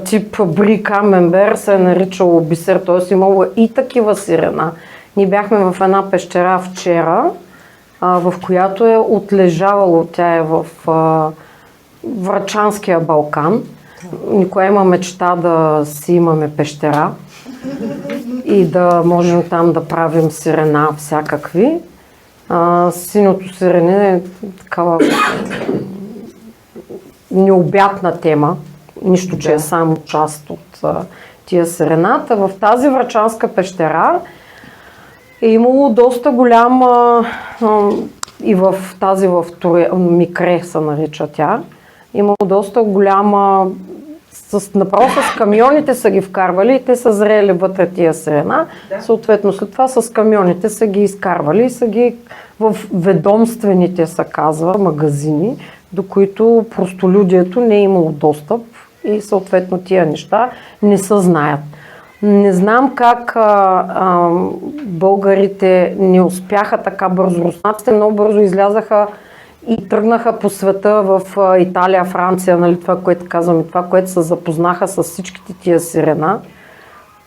тип бри камембер се е наричало бисер, т.е. имало и такива сирена. Ние бяхме в една пещера вчера, в която е отлежавало, тя е в Врачанския Балкан. Никога има мечта да си имаме пещера и да можем там да правим сирена всякакви. Синото сирене е такава необятна тема, нищо, че е само част от тия сирената. В тази Врачанска пещера е имало доста голяма и в тази в Микре се нарича тя. Имало доста голяма, направо с камионите са ги вкарвали и те са зрели вътре тия сирена. Съответно след това с камионите са ги изкарвали и са ги в ведомствените, се казва, магазини, до които простолюдието не е имало достъп и съответно тия неща не се знаят. Не знам как българите не успяха така бързо. Руснаците много бързо излязаха и тръгнаха по света в Италия, Франция, нали, това, което казвам и това, което се запознаха с всичките тия сирена.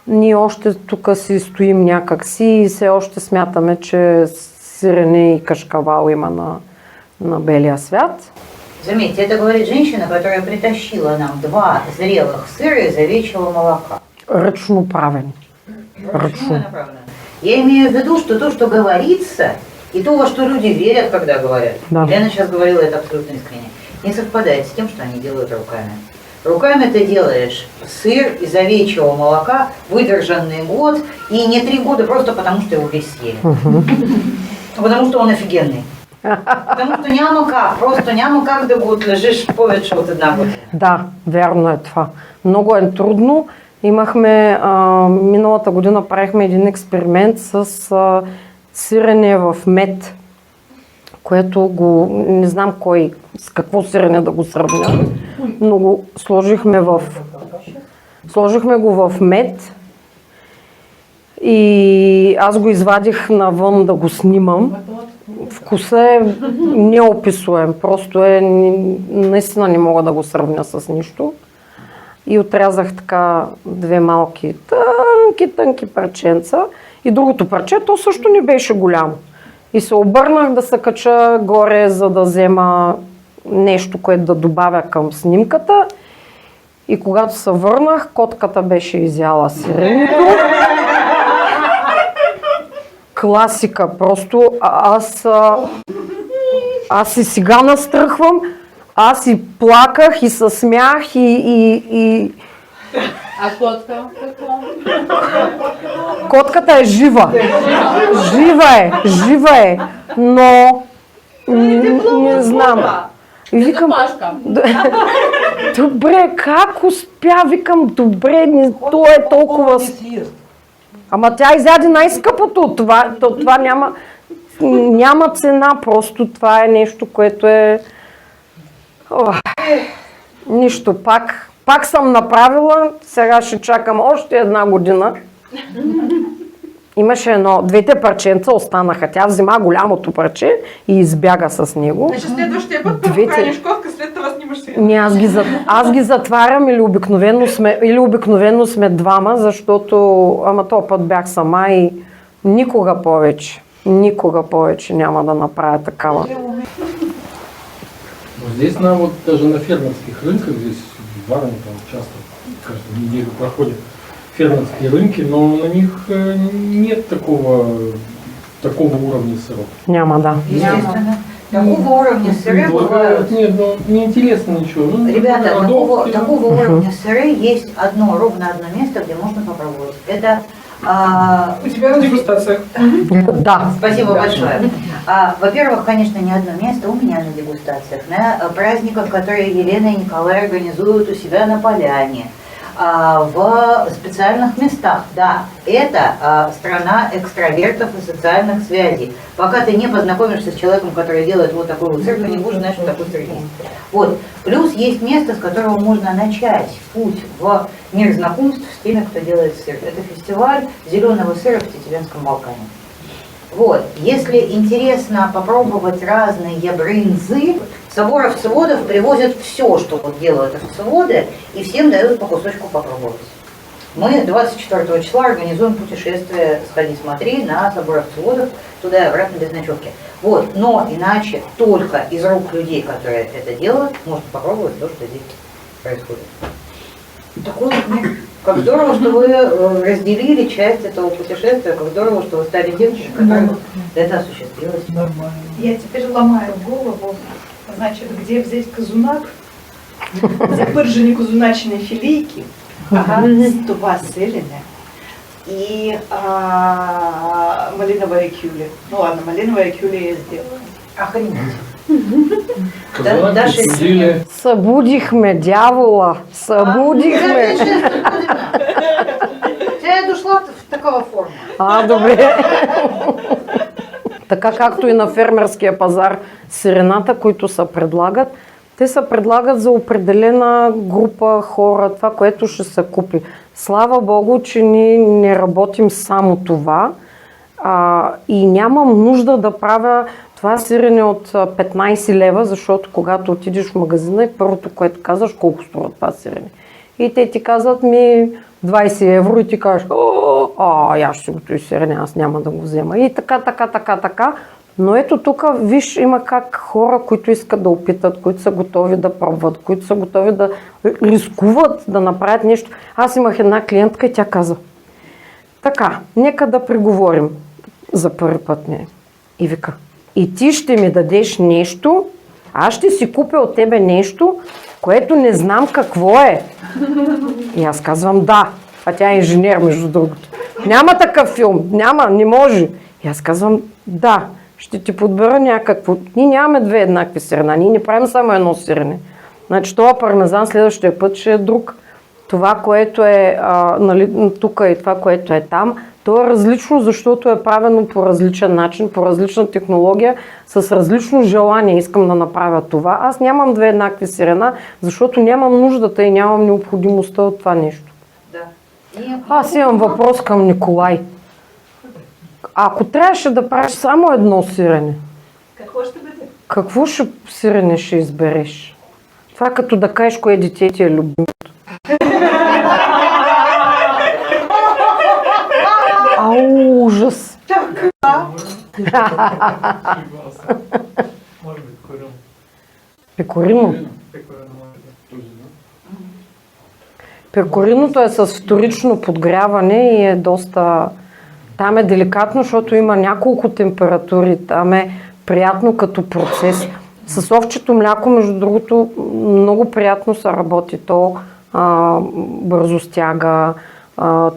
Ние още тук си стоим някакси и все още смятаме, че сирене и кашкавал има на белия свят. Заметьте, это говорит женщина, которая притащила нам 2 зрелых сыра из овечьего молока. Ръчно правени. Ръчно. Я имею в виду, что то, что говорится, и то, во что люди верят, когда говорят. Да. Лена сейчас говорила это абсолютно искренне. Не совпадает с тем, что они делают руками. Руками ты делаешь сыр из овечьего молока, выдержанный год, и не 3 года просто потому, что его весь съели. Потому что он офигенный. Потому что няма как, просто няма как да го отлежиш повече от 1 година. Да, вярно е това. Много е трудно. Имахме, миналата година правихме един експеримент с сирене в мед, което не знам с какво сирене да го сравня, но го сложихме го в мед и аз го извадих навън да го снимам. Вкусът е неописуем, просто наистина не мога да го сравня с нищо. И отрязах така 2 малки тънки парченца и другото парче, то също не беше голямо. И се обърнах да се кача горе, за да взема нещо, което да добавя към снимката. И когато се върнах, котката беше изяла сиренето. Класика, просто аз и сега настръхвам, аз и плаках и се смях и А котка какво? Котката е жива. Жива е, но не знам. И викам, добре, как успя? Викам, добре, то е толкова... Ама тя изяде най-скъпото. Това няма цена, просто това е нещо, което е... Нищо, пак съм направила, сега ще чакам още една година. Имаше двете парченца останаха. Тя взема голямото парче и избяга с него. Значи следващия път първо храниш котка, след това снимаш свинка. Не, аз ги затварям или обикновено сме двама, защото този път бях сама и никога повече няма да направя такава. Здесь даже на фермерских рынках, здесь в Варне там часто каждую неделю проходят фермерские рынки, но на них нет такого уровня сыров. Няма, да. Естественно. Такого уровня сыры бывают. Нет, неинтересно ничего. Ребята, такого уровня сыры есть ровно одно место, где можно попробовать. Это У тебя на дегустациях. Да. Спасибо большое. Во-первых, конечно, не одно место у меня на дегустациях, на праздниках, которые Елена и Николай организуют у себя на поляне, в специальных местах. Да, это страна экстравертов и социальных связей. Пока ты не познакомишься с человеком, который делает вот такой вот сыр, ты не будешь знать, что такое сыр есть. Вот. Плюс есть место, с которого можно начать путь в мир знакомств с теми, кто делает сыр. Это фестиваль зеленого сыра в Тетивенском Балкане. Вот. Если интересно попробовать разные брынзы, собор овцеводов привозят все, что вот делают овцеводы, и всем дают по кусочку попробовать. Мы 24 числа организуем путешествие «Сходи, смотри» на собор овцеводов, туда и обратно без ночевки. Вот. Но иначе только из рук людей, которые это делают, можно попробовать то, что здесь происходит. Такой вот мир. Как здорово, что вы разделили часть этого путешествия, как здорово, что вы стали девушкой, которая это осуществилось. Нормально. Я теперь ломаю голову, значит, где взять казунак, запержені казуначные филейки, ступа сырины и малиновые кюли. Ну ладно, малиновые кюли я сделаю. Охренеть. Казаки судили. Събудихме дявола, събудихме. Тя е дошла в такава форма. Добре. Така както и на фермерския пазар сирената, които се предлагат, те се предлагат за определена група хора, това, което ще се купи. Слава Богу, че ние не работим само това и нямам нужда да правя това сирене от 15 лева, защото когато отидеш в магазина и първото, което казваш, колко струва това сирене. И те ти казват 20 евро и ти кажеш, аз ще го този сирене, аз няма да го взема. И така. Но ето тук, виж, има как хора, които искат да опитат, които са готови да пробват, които са готови да рискуват да направят нещо. Аз имах една клиентка и тя каза, така, нека да преговорим за първи път не. И вика, и ти ще ми дадеш нещо, аз ще си купя от тебе нещо, което не знам какво е. И аз казвам да, а тя е инженер между другото. Няма такъв филм, не може. И аз казвам да, ще ти подбера някакво. Ние нямаме две еднакви сирена, ние не правим само едно сирене. Значи това пармезан следващия път ще е друг. Това, което е тук и това, което е там, то е различно, защото е правено по различен начин, по различна технология, с различно желание искам да направя това. Аз нямам две еднакви сирена, защото нямам нуждата и нямам необходимостта от това нещо. Да. Аз имам въпрос към Николай. Ако трябваше да правиш само едно сирене, какво сирене ще избереш? Това като да кажеш кое дете ти е любимото. Ужас! Може би корем. Пекорино? Пекориното е с вторично подгряване и е доста... Там е деликатно, защото има няколко температури. Там е приятно като процес. С овчето мляко, между другото, много приятно се работи. То бързо стяга,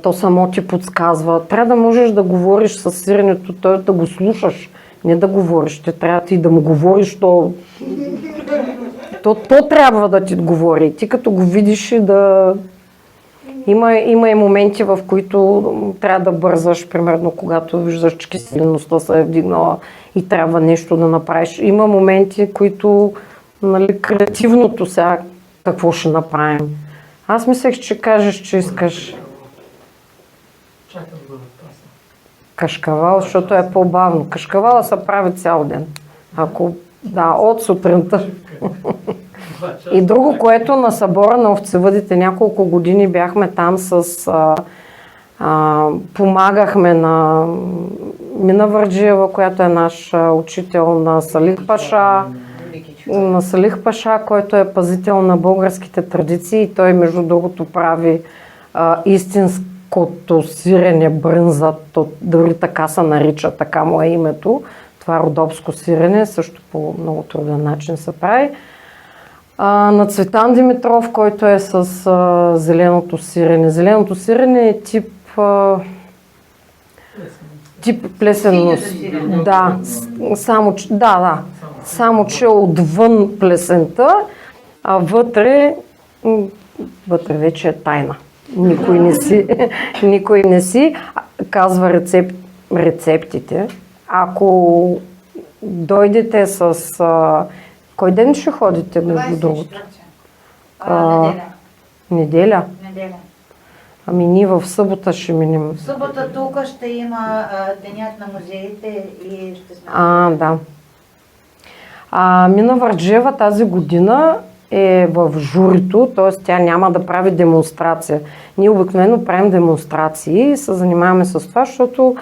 то само ти подсказва. Трябва да можеш да говориш с сиренето, той да го слушаш, не да говориш. Те трябва ти да му говориш, то трябва да ти говори. Ти като го видиш и да... Има и моменти, в които трябва да бързаш, примерно когато виждаш, че киселеността се е вдигнала и трябва нещо да направиш. Има моменти, които, нали, креативното сега, какво ще направим. Аз мислех, че кажеш, че искаш кашкавал, защото е по-бавно. Кашкавала се прави цял ден. От сутринта. И друго, което на събора на овцевъдите няколко години бяхме там помагахме на Мина Върджиева, която е наш учител, на Салих Паша, който е пазител на българските традиции. Той, между другото, прави истинското сирене брънза, дори така се нарича, така му е името. Това родопско сирене, също по много труден начин се прави. На Цветан Димитров, който е с зеленото сирене. Зеленото сирене е тип плесенност. Да, само че отвън плесента, а вътре вече е тайна. Никой не си казва рецептите. Ако дойдете с... Кой ден ще ходите, между другото? Неделя? Неделя. Ами ние в събота ще минем. В събота тук ще има денят на музеите и ще сме... Да. Мина Върджиева тази година е в журито, т.е. тя няма да прави демонстрация. Ние обикновено правим демонстрации и се занимаваме с това, защото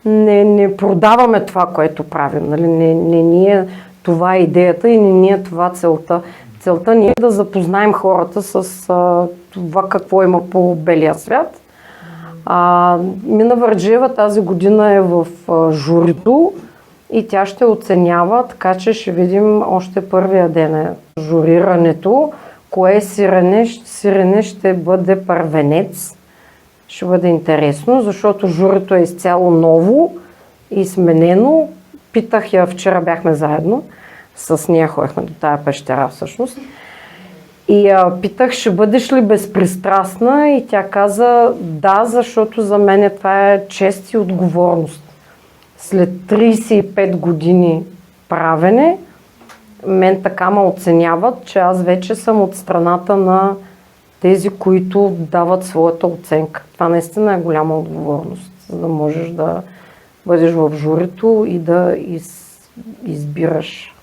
не продаваме това, което правим. Нали? Не ние това е идеята и не ние това целта. Целта ни е да запознаем хората с това какво има по белия свят. Мина Върджиева тази година е в журито и тя ще оценява, така че ще видим още първия ден е журирането. Кое сирене ще бъде първенец. Ще бъде интересно, защото журито е изцяло ново и сменено. Питах я, вчера бяхме заедно, с нея ходихме до тая пещера всъщност. И питах, ще бъдеш ли безпристрастна, и тя каза да, защото за мен това е чест и отговорност. След 35 години правене, мен така ме оценяват, че аз вече съм от страната на тези, които дават своята оценка. Това наистина е голяма отговорност, за да можеш да бъдеш в журито и да избираш